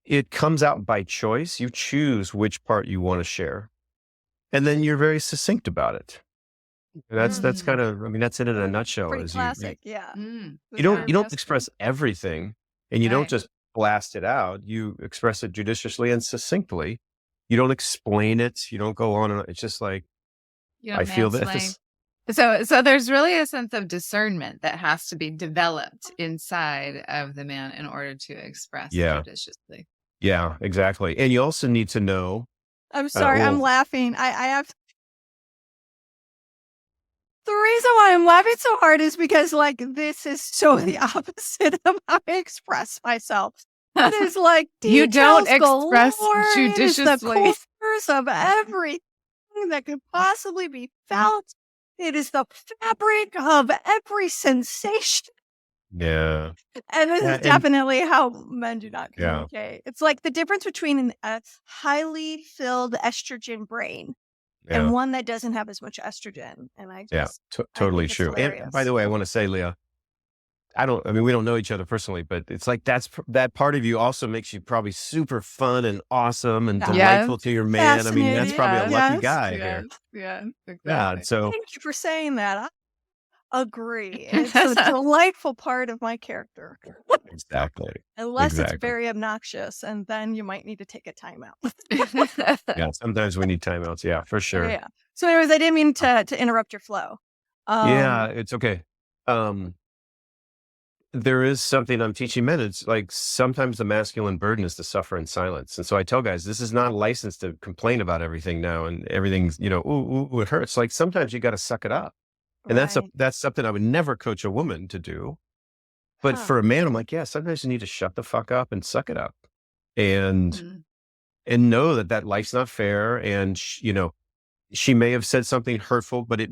Speaker 4: it comes out by choice. You choose which part you want to share. And then you're very succinct about it. And that's kind of, I mean, that's it in a nutshell.
Speaker 1: Pretty
Speaker 4: Is
Speaker 1: classic. Yeah.
Speaker 5: Mm.
Speaker 4: you don't express everything, and you don't
Speaker 5: Right.
Speaker 4: just blast it out. You express it judiciously and succinctly. You don't explain it. You don't go on and on. It's just like,
Speaker 5: You
Speaker 4: I
Speaker 5: don't
Speaker 4: feel that
Speaker 5: mansplain.
Speaker 4: this,
Speaker 5: So there's really a sense of discernment that has to be developed inside of the man in order to express
Speaker 4: Yeah.
Speaker 5: judiciously.
Speaker 4: yeah, exactly. And you also need to know,
Speaker 1: I'm sorry. I'm
Speaker 4: well,
Speaker 1: laughing. I have the reason why I'm laughing so hard is because like this is so the opposite of how I express myself. It is like
Speaker 5: You don't
Speaker 1: details
Speaker 5: express
Speaker 1: galore. It is the
Speaker 5: judiciously.
Speaker 1: corners of everything that could possibly be felt. It is the fabric of every sensation.
Speaker 4: yeah,
Speaker 1: And this
Speaker 4: yeah,
Speaker 1: is
Speaker 4: and
Speaker 1: definitely how men do not
Speaker 4: yeah,
Speaker 1: communicate. It's like the difference between a highly filled estrogen brain and
Speaker 4: yeah,
Speaker 1: one that doesn't have as much estrogen. And I
Speaker 4: yeah, totally
Speaker 1: think it's
Speaker 4: true. And by
Speaker 1: hilarious.
Speaker 4: the way, I want to say, Leah, I mean, we don't know each other personally, but it's like that part of you also makes you probably super fun and awesome and
Speaker 1: Yeah.
Speaker 5: Yes.
Speaker 4: delightful to your man. I mean, that's
Speaker 1: Fascinating.
Speaker 4: probably a lucky
Speaker 1: Yes.
Speaker 4: guy
Speaker 5: Yes.
Speaker 4: here.
Speaker 5: Yes.
Speaker 4: Yeah.
Speaker 5: Exactly.
Speaker 4: So
Speaker 1: Thank you for saying that. I agree. It's a delightful part of my character.
Speaker 4: exactly,
Speaker 1: Unless it's
Speaker 4: exactly.
Speaker 1: very obnoxious, and then you might need to take a timeout.
Speaker 4: Yeah. Sometimes we need timeouts. Yeah, for sure.
Speaker 1: Yeah. So, anyways, I didn't mean to interrupt your flow.
Speaker 4: Yeah, it's okay. There is something I'm teaching men. It's like sometimes the masculine burden is to suffer in silence. And so I tell guys, this is not a license to complain about everything now and everything's, ooh, it hurts. Like sometimes you got to suck it up. And
Speaker 1: Right.
Speaker 4: that's something I would never coach a woman to do. But
Speaker 1: Huh.
Speaker 4: for a man, I'm like, yeah, sometimes you need to shut the fuck up and suck it up and
Speaker 5: Mm.
Speaker 4: know that life's not fair. And, she may have said something hurtful, but it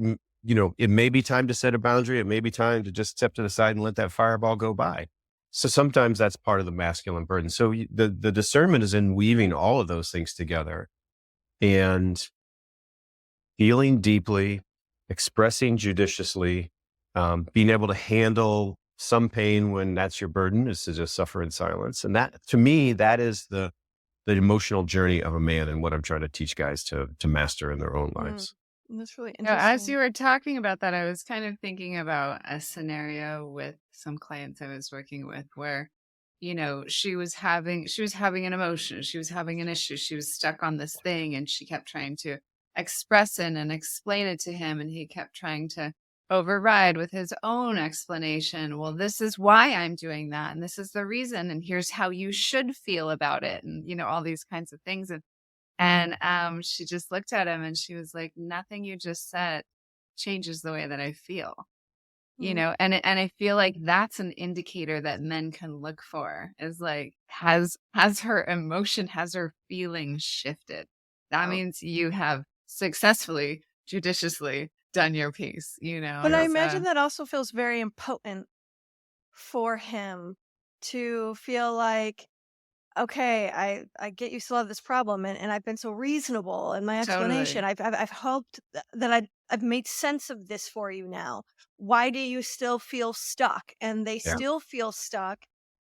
Speaker 4: may be time to set a boundary. It may be time to just step to the side and let that fireball go by. So sometimes that's part of the masculine burden. So the discernment is in weaving all of those things together and feeling deeply, expressing judiciously, being able to handle some pain when that's your burden is to just suffer in silence. And that, to me, that is the emotional journey of a man and what I'm trying to teach guys to master in their own lives.
Speaker 1: That's really
Speaker 5: As you
Speaker 1: interesting.
Speaker 5: were talking about that, I was kind of thinking about a scenario with some clients I was working with where, she was having an emotion, she was having an issue, she was stuck on this thing, and she kept trying to express it and explain it to him, and he kept trying to override with his own explanation. Well, this is why I'm doing that, and this is the reason, and here's how you should feel about it, and all these kinds of things. And she just looked at him and she was like, nothing you just said changes the way that I feel, and I feel like that's an indicator that men can look for is like, has her emotion, has her feeling shifted? That
Speaker 1: Oh.
Speaker 5: means you have successfully, judiciously done your piece,
Speaker 1: But I
Speaker 5: It's,
Speaker 1: imagine that also feels very impotent for him to feel like, okay, I get you still have this problem, and I've been so reasonable in my explanation.
Speaker 5: totally.
Speaker 1: I've hoped that I've made sense of this for you now. Why do you still feel stuck? And they
Speaker 4: Yeah.
Speaker 1: still feel stuck,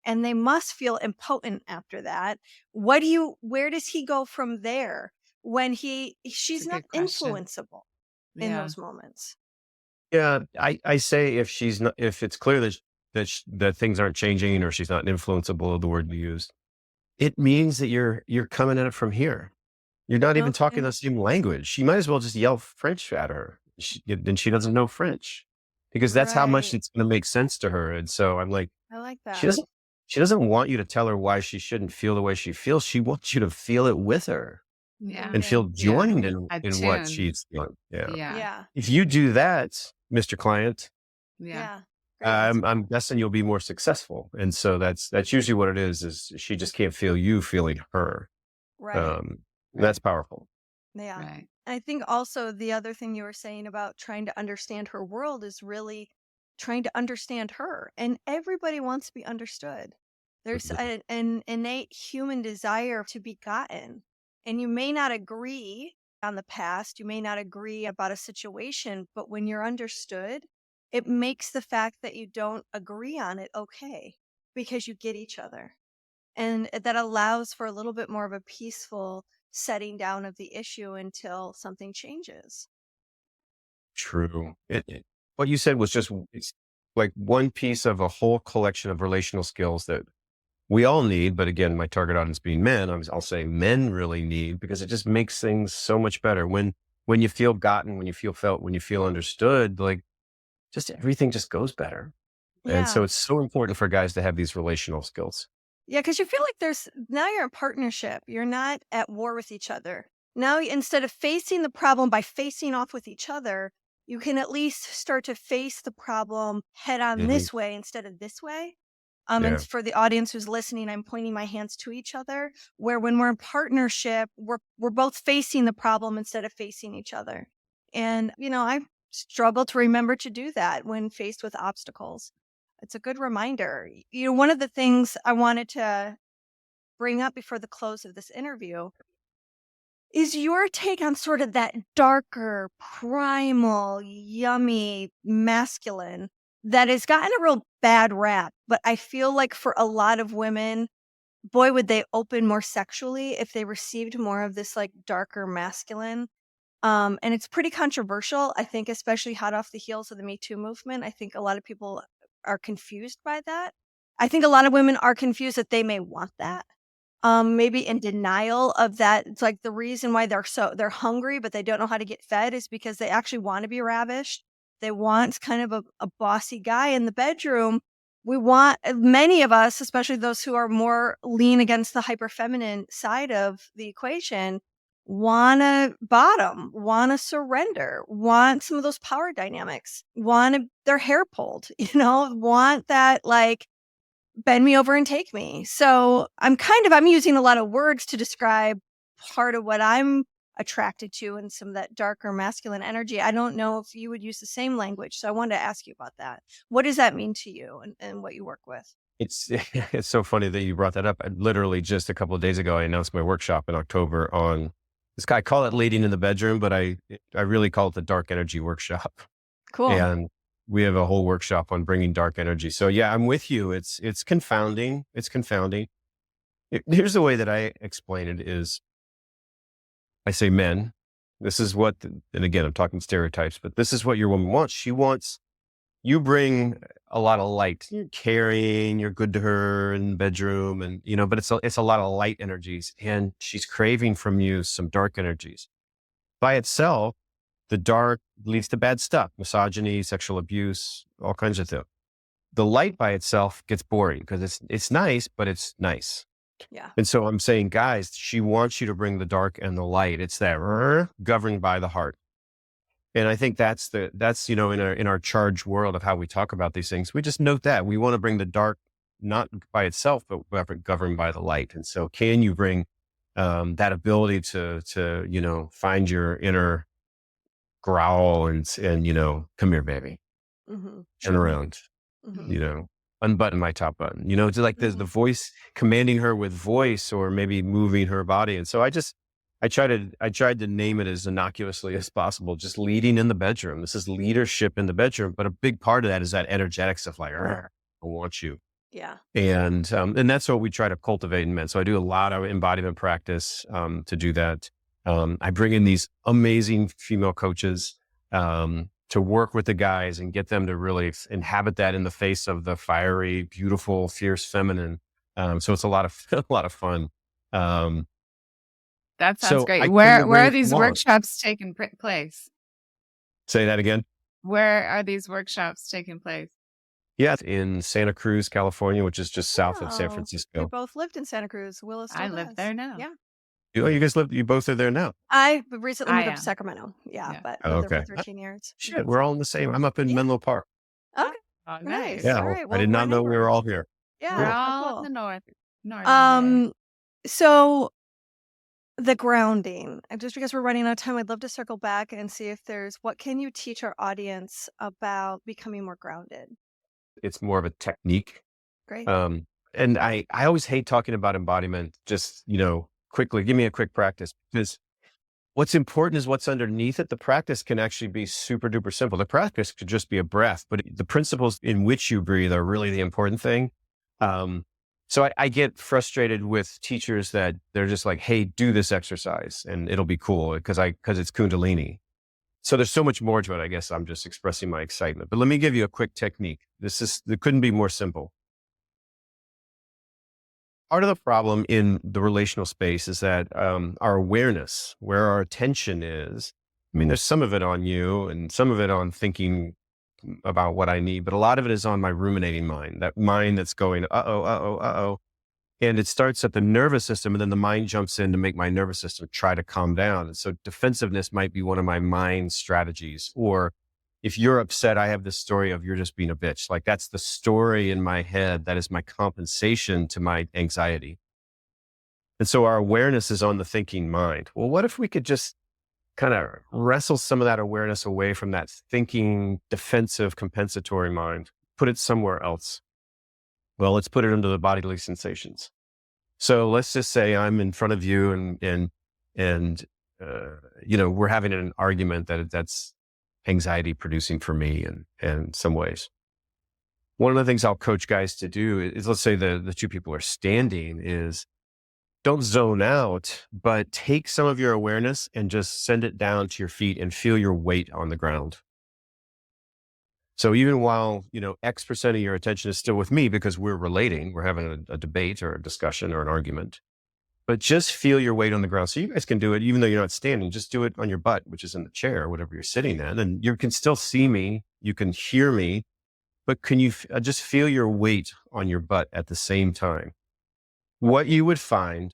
Speaker 1: and they must feel impotent after that. Where does he go from there when she's
Speaker 5: It's a
Speaker 1: not
Speaker 5: good question.
Speaker 1: influenceable in
Speaker 5: Yeah.
Speaker 1: those moments?
Speaker 4: Yeah. I say if it's clear that things aren't changing or she's not influenceable, the word you used, it means that you're coming at it from here. You're not even talking
Speaker 1: Okay.
Speaker 4: the same language. You might as well just yell French at her. Then she doesn't know French because that's how much
Speaker 1: Right.
Speaker 4: it's going to make sense to her. And so I'm like,
Speaker 1: I like
Speaker 4: she
Speaker 1: that.
Speaker 4: doesn't want you to tell her why she shouldn't feel the way she feels. She wants you to feel it with her
Speaker 5: Yeah.
Speaker 4: and feel
Speaker 1: Okay.
Speaker 4: joined in what
Speaker 5: Attuned.
Speaker 4: she's feeling. Yeah.
Speaker 5: Yeah.
Speaker 1: Yeah.
Speaker 4: If you do that, Mr. Client,
Speaker 5: Yeah.
Speaker 1: Yeah. Great answer.
Speaker 4: I'm guessing you'll be more successful. And so that's usually what it is she just can't feel you feeling her.
Speaker 1: Right.
Speaker 4: That's powerful.
Speaker 1: Yeah.
Speaker 2: Right.
Speaker 1: I think also the other thing you were saying about trying to understand her world is really trying to understand her. And everybody wants to be understood. There's an innate human desire to be gotten. And you may not agree on the past, you may not agree about a situation, but when you're understood, it makes the fact that you don't agree on it okay because you get each other. And that allows for a little bit more of a peaceful setting down of the issue until something changes.
Speaker 4: True. What you said was just it's like one piece of a whole collection of relational skills that we all need. But again, my target audience being men, I'll say men really need, because it just makes things so much better. When you feel gotten, when you feel felt, when you feel understood, like just everything just goes better. And so
Speaker 1: Yeah.
Speaker 4: it's so important for guys to have these relational skills.
Speaker 1: Yeah, because you feel like now you're in partnership. You're not at war with each other. Now, instead of facing the problem by facing off with each other, you can at least start to face the problem head on
Speaker 4: Mhm.
Speaker 1: this way instead of this way. And
Speaker 4: Yeah.
Speaker 1: for the audience who's listening, I'm pointing my hands to each other, where when we're in partnership, we're both facing the problem instead of facing each other. And, I struggle to remember to do that when faced with obstacles. It's a good reminder. One of the things I wanted to bring up before the close of this interview is your take on sort of that darker, primal, yummy masculine that has gotten a real bad rap. But I feel like for a lot of women, boy, would they open more sexually if they received more of this like darker masculine. And it's pretty controversial, I think, especially hot off the heels of the Me Too movement. I think a lot of people are confused by that. I think a lot of women are confused that they may want that. Maybe in denial of that. It's like the reason why they're hungry, but they don't know how to get fed is because they actually want to be ravished. They want kind of a bossy guy in the bedroom. We want many of us, especially those who are more lean against the hyper feminine side of the equation, want to bottom, want to surrender, want some of those power dynamics, want their hair pulled, want that like bend me over and take me. So I'm using a lot of words to describe part of what I'm attracted to and some of that darker masculine energy. I don't know if you would use the same language. So I wanted to ask you about that. What does that mean to you and what you work with?
Speaker 4: It's it's so funny that you brought that up. Literally just a couple of days ago, I announced my workshop in October on this guy. I call it leading in the bedroom, but I really call it the dark energy workshop.
Speaker 1: Cool.
Speaker 4: And we have a whole workshop on bringing dark energy. So yeah, I'm with you. It's confounding. It's confounding. Here's the way that I explain it is I say, men, this is what, and again, I'm talking stereotypes, but this is what your woman wants. She wants, you bring a lot of light. You're caring, you're good to her in the bedroom, and but it's a lot of light energies, and she's craving from you some dark energies. By itself, the dark leads to bad stuff, misogyny, sexual abuse, all kinds of things. The light by itself gets boring because it's nice, but it's nice.
Speaker 1: Yeah.
Speaker 4: And so I'm saying, guys, she wants you to bring the dark and the light. It's that governed by the heart. And I think that's in our charged world of how we talk about these things, we just note that we want to bring the dark, not by itself, but governed by the light. And so can you bring that ability to find your inner growl and come here, baby, turn around, unbutton my top button, it's like the voice, commanding her with voice or maybe moving her body. And so I tried to name it as innocuously as possible, just leading in the bedroom. This is leadership in the bedroom. But a big part of that is that energetic stuff like, I want you.
Speaker 1: Yeah.
Speaker 4: And that's what we try to cultivate in men. So I do a lot of embodiment practice to do that. I bring in these amazing female coaches to work with the guys and get them to really inhabit that in the face of the fiery, beautiful, fierce feminine. So it's a lot of fun.
Speaker 2: That sounds
Speaker 4: So
Speaker 2: great.
Speaker 4: I
Speaker 2: Where
Speaker 4: couldn't
Speaker 2: are
Speaker 4: agree
Speaker 2: these
Speaker 4: more.
Speaker 2: workshops taking place?
Speaker 4: Say that again.
Speaker 2: Where are these workshops taking place?
Speaker 4: Yeah, in Santa Cruz, California, which is just south of San
Speaker 1: Oh, we
Speaker 4: Francisco.
Speaker 1: both lived in Santa Cruz. Willow still
Speaker 2: I live
Speaker 1: does.
Speaker 2: there now.
Speaker 1: Yeah.
Speaker 4: Oh, you both are there now.
Speaker 1: I recently
Speaker 2: I
Speaker 1: moved up
Speaker 2: am.
Speaker 1: to Sacramento. Yeah,
Speaker 2: Yeah.
Speaker 1: but
Speaker 4: Oh,
Speaker 1: lived there
Speaker 4: okay.
Speaker 1: for 13 years.
Speaker 4: Shit, we're all in the same. I'm up in
Speaker 1: Yeah.
Speaker 4: Menlo Park.
Speaker 1: Okay.
Speaker 5: Oh,
Speaker 1: Nice.
Speaker 5: nice.
Speaker 1: All
Speaker 4: Yeah,
Speaker 1: right.
Speaker 4: I
Speaker 1: Well,
Speaker 4: did not
Speaker 1: run
Speaker 4: know we
Speaker 1: over.
Speaker 4: were all here.
Speaker 1: Yeah.
Speaker 5: We're
Speaker 4: Cool.
Speaker 5: all
Speaker 1: Cool.
Speaker 5: in the northern
Speaker 1: Um, so the grounding, and just because we're running out of time, I'd love to circle back and see if there's what can you teach our audience about becoming more grounded?
Speaker 4: It's more of a technique.
Speaker 1: Great.
Speaker 4: And I always hate talking about embodiment. Just, quickly, give me a quick practice, because what's important is what's underneath it. The practice can actually be super duper simple. The practice could just be a breath, but the principles in which you breathe are really the important thing. So I get frustrated with teachers that they're just like, hey, do this exercise and it'll be cool because it's Kundalini. So there's so much more to it. I guess I'm just expressing my excitement, but let me give you a quick technique. It couldn't be more simple. Part of the problem in the relational space is that our awareness, where our attention is, I mean, there's some of it on you and some of it on thinking about what I need, but a lot of it is on my ruminating mind, that mind that's going, uh-oh. And it starts at the nervous system, and then the mind jumps in to make my nervous system try to calm down. And so defensiveness might be one of my mind strategies. Or if you're upset, I have this story of you're just being a bitch. Like that's the story in my head. That is my compensation to my anxiety. And so our awareness is on the thinking mind. Well, what if we could just kind of wrestle some of that awareness away from that thinking, defensive, compensatory mind, put it somewhere else? Well, let's put it into the bodily sensations. So let's just say I'm in front of you and we're having an argument that's anxiety producing for me in some ways. One of the things I'll coach guys to do is, let's say the two people are standing, is don't zone out, but take some of your awareness and just send it down to your feet and feel your weight on the ground. So even while, X% of your attention is still with me because we're relating, we're having a debate or a discussion or an argument, but just feel your weight on the ground. So you guys can do it, even though you're not standing, just do it on your butt, which is in the chair or whatever you're sitting in. And you can still see me, you can hear me, but can you just feel your weight on your butt at the same time? What you would find,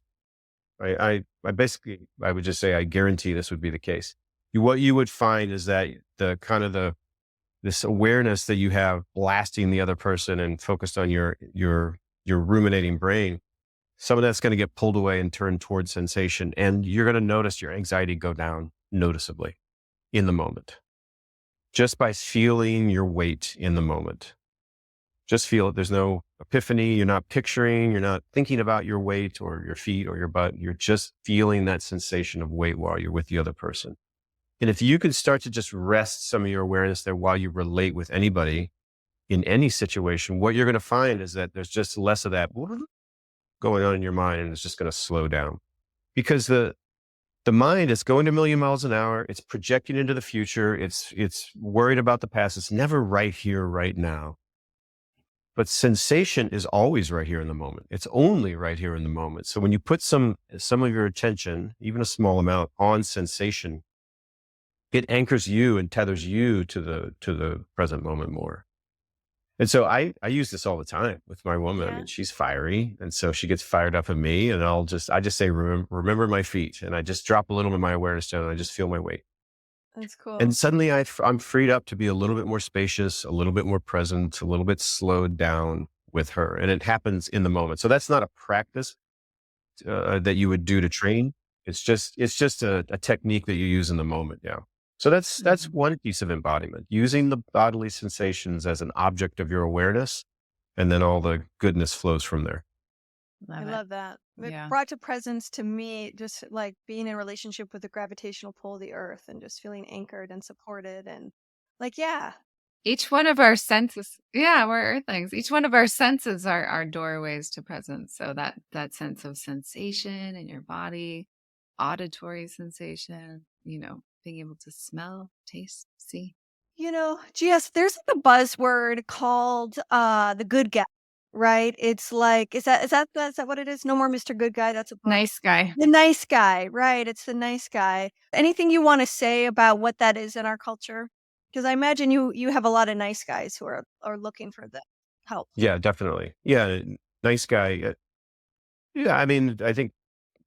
Speaker 4: I would just say, I guarantee this would be the case. What you would find is that this awareness that you have blasting the other person and focused on your ruminating brain, some of that's going to get pulled away and turned towards sensation. And you're going to notice your anxiety go down noticeably in the moment, just by feeling your weight in the moment. Just feel it. There's no epiphany. You're not picturing, you're not thinking about your weight or your feet or your butt. You're just feeling that sensation of weight while you're with the other person. And if you can start to just rest some of your awareness there while you relate with anybody in any situation, what you're going to find is that there's just less of that going on in your mind, and it's just going to slow down. Because the mind is going to a million miles an hour. It's projecting into the future. It's worried about the past. It's never right here, right now. But sensation is always right here in the moment. It's only right here in the moment. So when you put some of your attention, even a small amount, on sensation, it anchors you and tethers you to the present moment more. And so I use this all the time with my woman.
Speaker 1: Yeah.
Speaker 4: I mean, she's fiery, and so she gets fired up at me, and I just say, remember my feet, and I just drop a little bit of my awareness down, and I just feel my weight.
Speaker 1: That's cool.
Speaker 4: And suddenly I'm freed up to be a little bit more spacious, a little bit more present, a little bit slowed down with her. And it happens in the moment. So that's not a practice that you would do to train. It's just a technique that you use in the moment. Yeah. So that's one piece of embodiment, using the bodily sensations as an object of your awareness, and then all the goodness flows from there.
Speaker 1: I love that. It
Speaker 5: Yeah.
Speaker 1: brought to presence to me just like being in a relationship with the gravitational pull of the earth and just feeling anchored and supported and like, yeah.
Speaker 2: Each one of our senses, yeah, we're earthlings. Each one of our senses are doorways to presence. So that sense of sensation in your body, auditory sensation, being able to smell, taste, see.
Speaker 1: GS, there's like a buzzword called the good guy, right? It's like, is that what it is? No more Mr. Good Guy. That's a book.
Speaker 2: Nice guy.
Speaker 1: The nice guy, right? It's the nice guy. Anything you want to say about what that is in our culture? Because I imagine you have a lot of nice guys who are looking for the help.
Speaker 4: Yeah, definitely. Yeah. Nice guy. Yeah. I mean, I think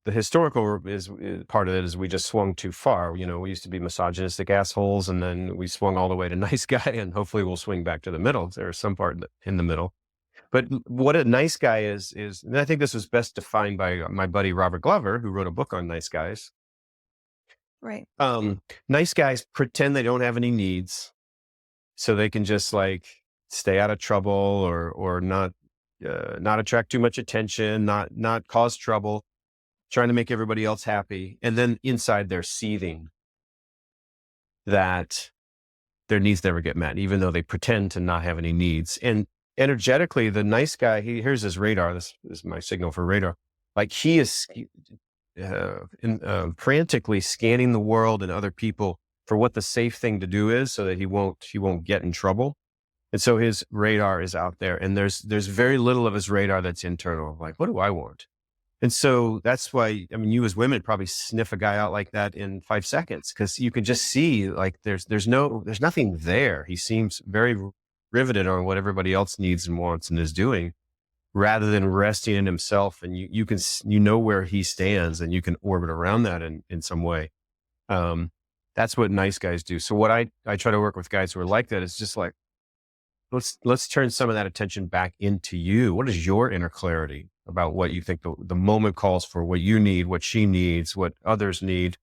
Speaker 4: the historical is part of it is we just swung too far. You know, we used to be misogynistic assholes, and then we swung all the way to nice guy, and hopefully we'll swing back to the middle. There's some part in the middle. But what a nice guy is, and I think this was best defined by my buddy Robert Glover, who wrote a book on nice guys.
Speaker 1: Right.
Speaker 4: Nice guys pretend they don't have any needs, so they can just like stay out of trouble or not attract too much attention, not cause trouble, trying to make everybody else happy. And then inside they're seething that their needs never get met, even though they pretend to not have any needs. And energetically, the nice guy, here's his radar. This is my signal for radar. Like he is frantically scanning the world and other people for what the safe thing to do is, so that he won't get in trouble. And so his radar is out there, and there's very little of his radar that's internal. Like, what do I want? And so that's why, I mean, you as women probably sniff a guy out like that in 5 seconds, because you can just see like there's nothing there. He seems very riveted on what everybody else needs and wants and is doing, rather than resting in himself. And you can know where he stands, and you can orbit around that in some way. That's what nice guys do. So what I try to work with guys who are like that is just like, let's turn some of that attention back into you. What is your inner clarity about what you think the moment calls for, what you need, what she needs, what others need?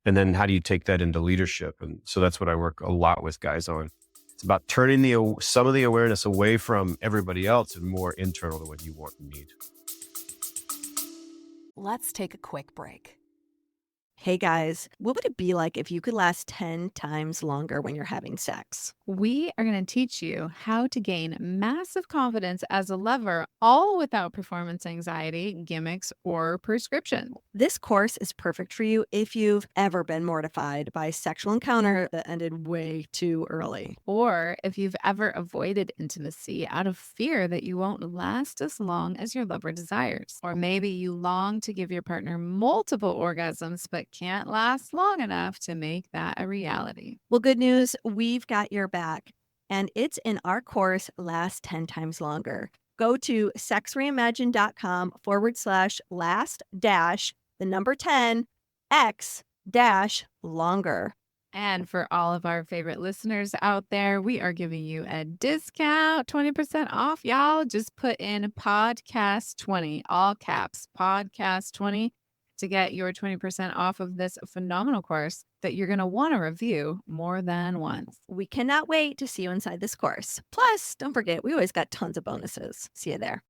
Speaker 4: And then how do you take that into leadership? And so that's what I work a lot with guys on. It's about turning some of the awareness away from everybody else and more internal to what you want and need.
Speaker 6: Let's take a quick break.
Speaker 1: Hey guys, what would it be like if you could last 10 times longer when you're having sex?
Speaker 5: We are going to teach you how to gain massive confidence as a lover, all without performance anxiety, gimmicks, or prescription.
Speaker 1: This course is perfect for you if you've ever been mortified by a sexual encounter that ended way too early.
Speaker 5: Or if you've ever avoided intimacy out of fear that you won't last as long as your lover desires. Or maybe you long to give your partner multiple orgasms but can't last long enough to make that a reality.
Speaker 1: Well, good news, we've got your back, and it's in our course, Last 10 Times Longer. Go to sexreimagined.com/last-10x-longer.
Speaker 5: And for all of our favorite listeners out there, we are giving you a discount, 20% off, y'all. Just put in podcast 20, all caps, podcast 20, to get your 20% off of this phenomenal course that you're going to want to review more than once.
Speaker 1: We cannot wait to see you inside this course. Plus, don't forget, we always got tons of bonuses. See you there.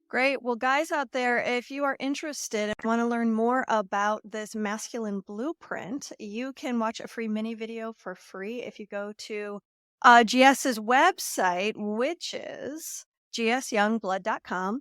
Speaker 1: Great. Well, guys out there, if you are interested and want to learn more about this masculine blueprint, you can watch a free mini video for free if you go to GS's website, which is gsyoungblood.com.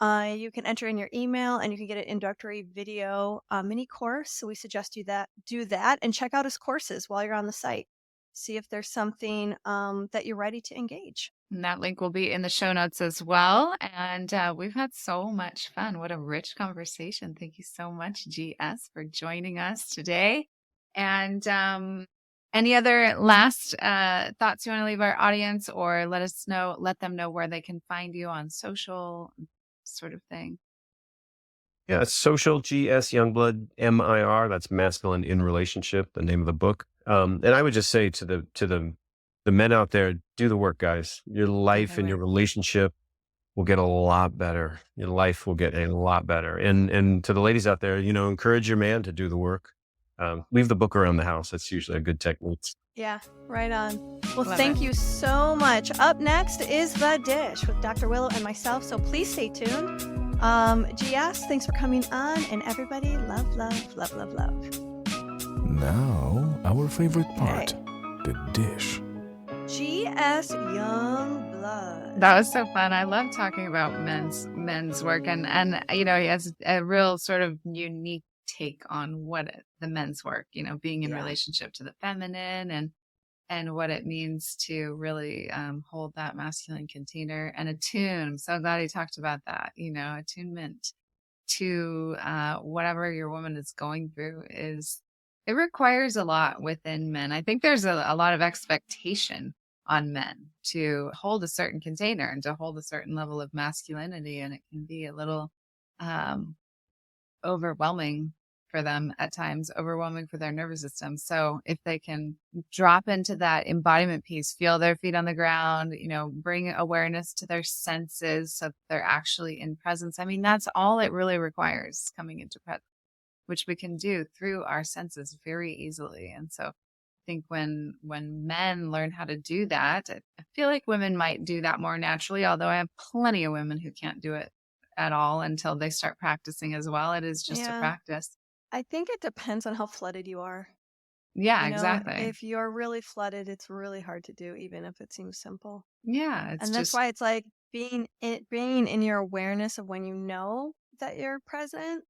Speaker 1: You can enter in your email and you can get an introductory video mini course. So we suggest you do that and check out his courses while you're on the site. See if there's something that you're ready to engage.
Speaker 2: And that link will be in the show notes as well. And we've had so much fun. What a rich conversation. Thank you so much, GS, for joining us today. And any other last thoughts you want to leave our audience, or let them know where they can find you on social sort of thing?
Speaker 4: Yeah, it's social, GS Youngblood, MIR. That's Masculine in Relationship, the name of the book. And I would just say to the men out there, do the work, guys. Your life and your relationship will get a lot better. Your life will get a lot better. And to the ladies out there, encourage your man to do the work. Leave the book around the house. That's usually a good technique.
Speaker 1: Yeah, right on. Well,
Speaker 2: Love
Speaker 1: thank
Speaker 2: it.
Speaker 1: you so much. Up next is The Dish with Dr. Willow and myself. So please stay tuned. GS, thanks for coming on. And everybody, love, love, love, love, love.
Speaker 3: Now, our favorite part, the dish.
Speaker 1: GS Youngblood.
Speaker 2: That was so fun. I love talking about men's work, and he has a real sort of unique take on what the men's work, being in relationship to the feminine and what it means to really hold that masculine container and attune. I'm so glad he talked about that. Attunement to whatever your woman is going through it requires a lot within men. I think there's a lot of expectation on men to hold a certain container and to hold a certain level of masculinity. And it can be a little overwhelming for them at times, overwhelming for their nervous system. So if they can drop into that embodiment piece, feel their feet on the ground, bring awareness to their senses so that they're actually in presence. I mean, that's all it really requires, coming into presence, which we can do through our senses very easily. And so I think when men learn how to do that, I feel like women might do that more naturally, although I have plenty of women who can't do it at all until they start practicing as well. It is just a
Speaker 1: Yeah.
Speaker 2: practice.
Speaker 1: I think it depends on how flooded you are.
Speaker 2: Yeah, exactly.
Speaker 1: If you're really flooded, it's really hard to do, even if it seems simple.
Speaker 2: Yeah, it's
Speaker 1: And that's
Speaker 2: just
Speaker 1: why it's like being in your awareness of when you know that you're present,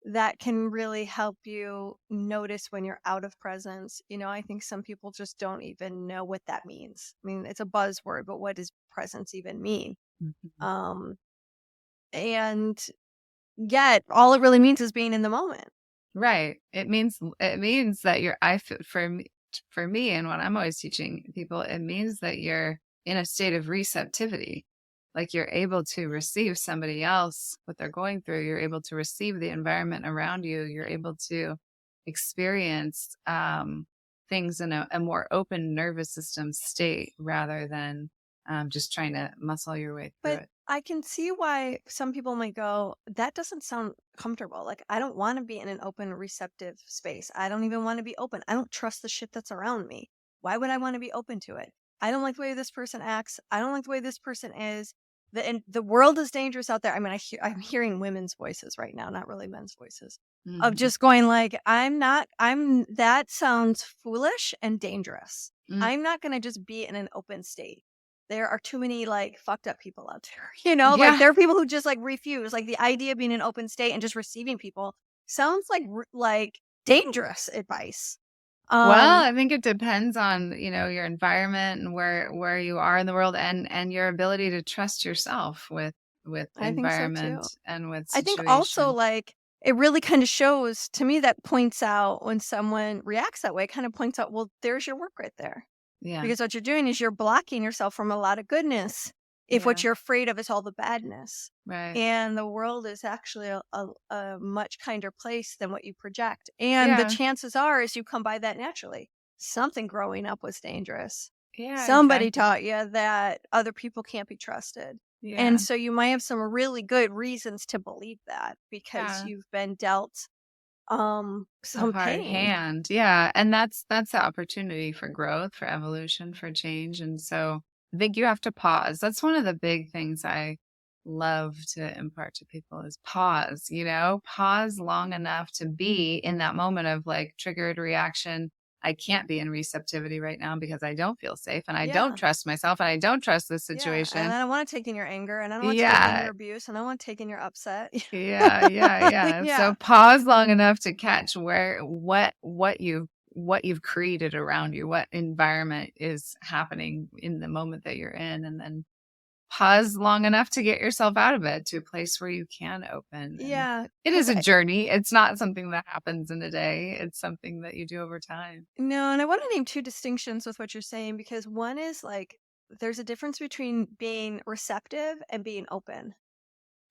Speaker 1: that can really help you notice when you're out of presence. I think some people just don't even know what that means. I mean, it's a buzzword, but what does presence even mean?
Speaker 2: Mhm.
Speaker 1: And yet all it really means is being in the moment.
Speaker 2: Right. It means that for me, and what I'm always teaching people, it means that you're in a state of receptivity. Like you're able to receive somebody else, what they're going through. You're able to receive the environment around you. You're able to experience things in a more open nervous system state rather than just trying to muscle your way through
Speaker 1: But
Speaker 2: it.
Speaker 1: I can see why some people might go, that doesn't sound comfortable. Like, I don't want to be in an open, receptive space. I don't even want to be open. I don't trust the shit that's around me. Why would I want to be open to it? I don't like the way this person acts. I don't like the way this person is. And the world is dangerous out there. I mean, I'm hearing women's voices right now, not really men's voices, of
Speaker 2: Mhm.
Speaker 1: just going like, that sounds foolish and dangerous.
Speaker 2: Mm.
Speaker 1: I'm not going to just be in an open state. There are too many like fucked up people out there,
Speaker 2: Yeah.
Speaker 1: like there are people who just like refuse, like the idea of being in an open state and just receiving people sounds like dangerous advice.
Speaker 2: Well, I think it depends on, your environment and where you are in the world and your ability to trust yourself with
Speaker 1: I think so too.
Speaker 2: environment and with
Speaker 1: I think also
Speaker 2: situation.
Speaker 1: like it really kind of shows to me, that points out when someone reacts that way, kind of points out, well, there's your work right there.
Speaker 2: Yeah.
Speaker 1: Because what you're doing is you're blocking yourself from a lot of goodness if what
Speaker 2: Yeah.
Speaker 1: you're afraid of is all the badness.
Speaker 2: Right.
Speaker 1: And the world is actually a much kinder place than what you project. And the
Speaker 2: Yeah.
Speaker 1: chances are, is you come by that naturally. Something growing up was dangerous.
Speaker 2: Yeah.
Speaker 1: Somebody
Speaker 2: Exactly.
Speaker 1: taught you that other people can't be trusted.
Speaker 2: Yeah.
Speaker 1: And so you might have some really good reasons to believe that because
Speaker 2: Yeah.
Speaker 1: you've been dealt some
Speaker 2: A hard
Speaker 1: pain.
Speaker 2: hand. Yeah. And that's the opportunity for growth, for evolution, for change. And so I think you have to pause. That's one of the big things I love to impart to people is pause, pause long enough to be in that moment of like triggered reaction. I can't be in receptivity right now because I don't feel safe and I
Speaker 1: Yeah.
Speaker 2: don't trust myself and I don't trust this
Speaker 1: Yeah,
Speaker 2: situation.
Speaker 1: and I don't want to take in your anger, and I don't want to take in
Speaker 2: Yeah.
Speaker 1: your abuse, and I don't want to take in your upset.
Speaker 2: Yeah.
Speaker 1: Yeah.
Speaker 2: So pause long enough to catch what you've created around you, what environment is happening in the moment that you're in, and then pause long enough to get yourself out of it to a place where you can open. And
Speaker 1: Yeah.
Speaker 2: it is
Speaker 1: 'cause
Speaker 2: a journey. It's not something that happens in a day. It's something that you do over time.
Speaker 1: No, and I want to name two distinctions with what you're saying, because one is like there's a difference between being receptive and being open.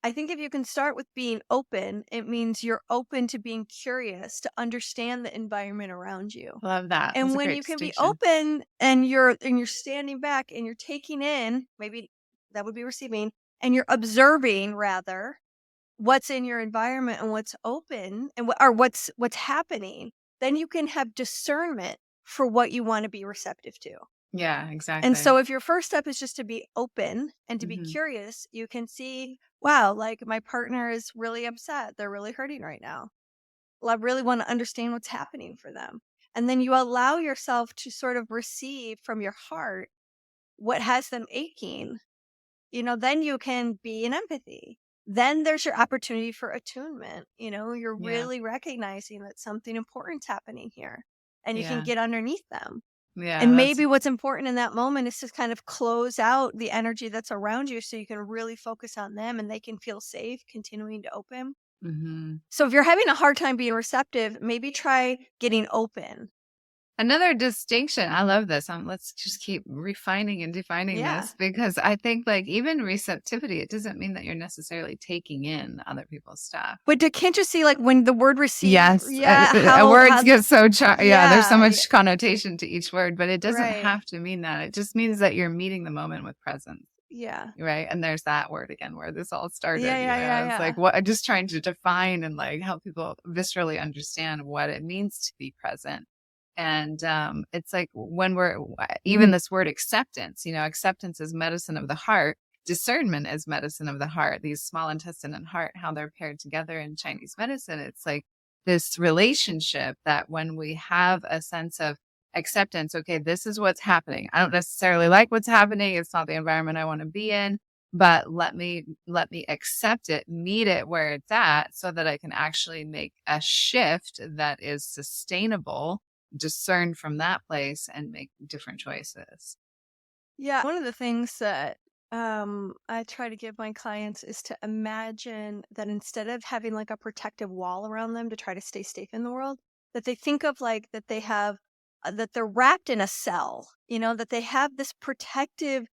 Speaker 1: I think if you can start with being open, it means you're open to being curious, to understand the environment around you.
Speaker 2: Love that.
Speaker 1: And
Speaker 2: That's a
Speaker 1: when
Speaker 2: great
Speaker 1: you can be
Speaker 2: distinction.
Speaker 1: open and you're standing back and you're taking in, maybe that would be receiving, and you're observing rather what's in your environment and what's open and what's happening, then you can have discernment for what you want to be receptive to.
Speaker 2: Yeah, exactly.
Speaker 1: And so if your first step is just to be open and to be
Speaker 2: Mhm.
Speaker 1: curious, you can see, wow, like my partner is really upset. They're really hurting right now. Well, I really want to understand what's happening for them. And then you allow yourself to sort of receive from your heart what has them aching. Then you can be in empathy. Then there's your opportunity for attunement. You're
Speaker 2: Yeah.
Speaker 1: really recognizing that something important's happening here and you
Speaker 2: Yeah.
Speaker 1: can get underneath them.
Speaker 2: Yeah.
Speaker 1: And
Speaker 2: that's-
Speaker 1: maybe what's important in that moment is to kind of close out the energy that's around you so you can really focus on them and they can feel safe continuing to open.
Speaker 2: Mhm.
Speaker 1: So if you're having a hard time being receptive, maybe try getting open.
Speaker 2: Another distinction. I love this. Let's just keep refining and defining
Speaker 1: Yeah.
Speaker 2: this, because I think like even receptivity, it doesn't mean that you're necessarily taking in other people's stuff.
Speaker 1: But can't you see like when the word receive?
Speaker 2: Yes.
Speaker 1: Yeah.
Speaker 2: Words get so, there's so
Speaker 1: Yeah,
Speaker 2: much connotation to each word, but it doesn't
Speaker 1: Right.
Speaker 2: have to mean that. It just means that you're meeting the moment with presence.
Speaker 1: Yeah.
Speaker 2: Right. And there's that word again where this all started.
Speaker 1: Yeah.
Speaker 2: It's like what just trying to define and like help people viscerally understand what it means to be present. And it's like when we're even this word acceptance, acceptance is medicine of the heart. Discernment is medicine of the heart. These small intestine and heart, how they're paired together in Chinese medicine. It's like this relationship that when we have a sense of acceptance, okay, this is what's happening. I don't necessarily like what's happening. It's not the environment I want to be in, but let me accept it, meet it where it's at, so that I can actually make a shift that is sustainable, discern from that place, and make different choices.
Speaker 1: Yeah. One of the things that I try to give my clients is to imagine that instead of having like a protective wall around them to try to stay safe in the world, that they think of like that they have that they're wrapped in a cell, that they have this protective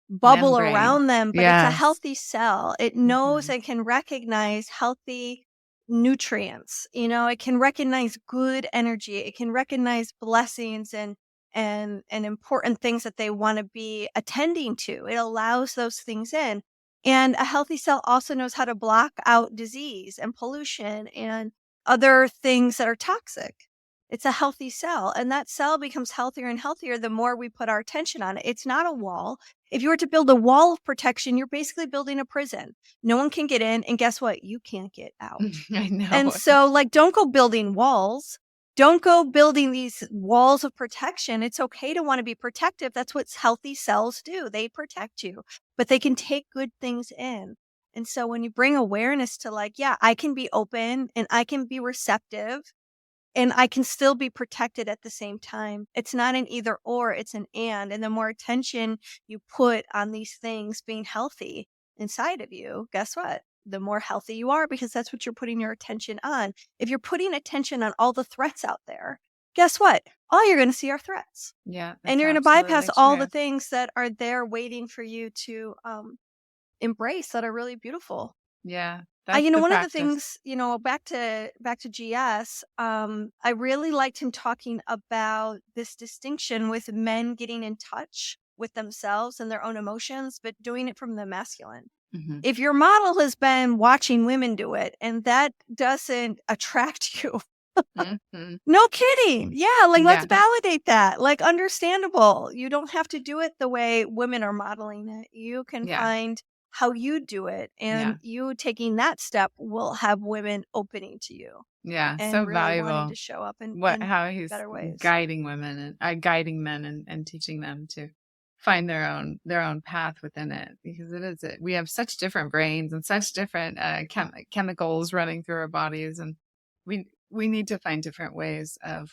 Speaker 1: bubble
Speaker 2: Membrane.
Speaker 1: around them, but it's a
Speaker 2: Yes.
Speaker 1: healthy cell. It knows
Speaker 2: Mhm.
Speaker 1: and can recognize healthy nutrients. It can recognize good energy. It can recognize blessings and important things that they want to be attending to. It allows those things in. And a healthy cell also knows how to block out disease and pollution and other things that are toxic. It's a healthy cell, and that cell becomes healthier and healthier the more we put our attention on it. It's not a wall. If you were to build a wall of protection, you're basically building a prison. No one can get in, and guess what? You can't get out.
Speaker 2: I know.
Speaker 1: And so, like, don't go building walls. Don't go building these walls of protection. It's okay to want to be protective. That's what healthy cells do. They protect you, but they can take good things in. And so when you bring awareness to like, yeah, I can be open and I can be receptive and I can still be protected at the same time. It's not an either or, it's an and. And the more attention you put on these things being healthy inside of you, guess what? The more healthy you are, because that's what you're putting your attention on. If you're putting attention on all the threats out there, guess what? All you're going to see are threats.
Speaker 2: Yeah.
Speaker 1: And you're going to bypass all the things that are there waiting for you to embrace that are really beautiful.
Speaker 2: Yeah.
Speaker 1: One of the things, back to GS, I really liked him talking about this distinction with men getting in touch with themselves and their own emotions, but doing it from the masculine.
Speaker 2: Mhm.
Speaker 1: If your model has been watching women do it and that doesn't attract you,
Speaker 2: Mhm.
Speaker 1: no kidding. Yeah, like let's
Speaker 2: Yeah.
Speaker 1: validate that. Like understandable. You don't have to do it the way women are modeling it. You can
Speaker 2: Yeah.
Speaker 1: find how you do it, and you taking that step will have women opening to you
Speaker 2: Yeah.
Speaker 1: and
Speaker 2: So
Speaker 1: really
Speaker 2: valuable.
Speaker 1: wanting to show up in
Speaker 2: How he's
Speaker 1: better ways.
Speaker 2: guiding women and guiding men and teaching them to find their own path within it, because we have such different brains and such different chemicals running through our bodies, and we need to find different ways of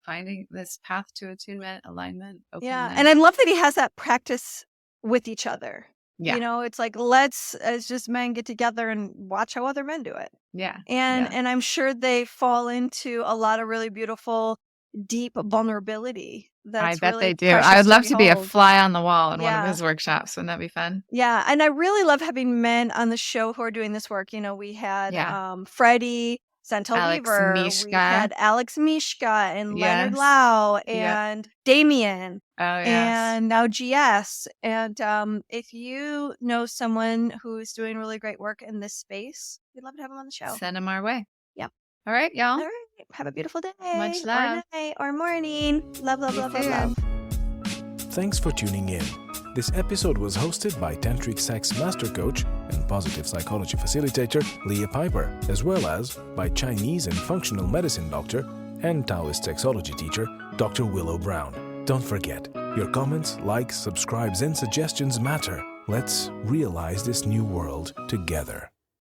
Speaker 2: finding this path to attunement, alignment,
Speaker 1: Yeah,
Speaker 2: openness.
Speaker 1: and I love that he has that practice with each other.
Speaker 2: Yeah.
Speaker 1: It's like let's as just men get together and watch how other men do it.
Speaker 2: Yeah.
Speaker 1: And I'm sure they fall into a lot of really beautiful, deep vulnerability.
Speaker 2: I
Speaker 1: That's
Speaker 2: bet
Speaker 1: really
Speaker 2: they do.
Speaker 1: precious
Speaker 2: I would love to be a
Speaker 1: behold.
Speaker 2: fly on the wall in one of
Speaker 1: Yeah.
Speaker 2: his workshops. Wouldn't that be fun?
Speaker 1: Yeah, and I really love having men on the show who are doing this work. We had Freddie Sentel
Speaker 2: Alex
Speaker 1: Weaver, we
Speaker 2: Mishka.
Speaker 1: had Alex Mishka and Leonard
Speaker 2: Yes.
Speaker 1: Lau
Speaker 2: Yep.
Speaker 1: and Damien.
Speaker 2: Oh, yes.
Speaker 1: And now GS. And if you know someone who's doing really great work in this space, we'd love to have them on the show.
Speaker 2: Send them our way.
Speaker 1: Yep.
Speaker 2: All right, y'all.
Speaker 1: All right. Have a beautiful day.
Speaker 2: Much love.
Speaker 1: Or night or morning. Love, love,
Speaker 2: You
Speaker 1: love, love,
Speaker 2: too.
Speaker 1: love.
Speaker 3: Thanks for tuning in. This episode was hosted by Tantric Sex Master Coach and Positive Psychology Facilitator Leah Piper, as well as by Chinese and Functional Medicine Doctor and Taoist Sexology Teacher Dr. Willow Brown. Don't forget, your comments, likes, subscribes, and suggestions matter. Let's realize this new world together.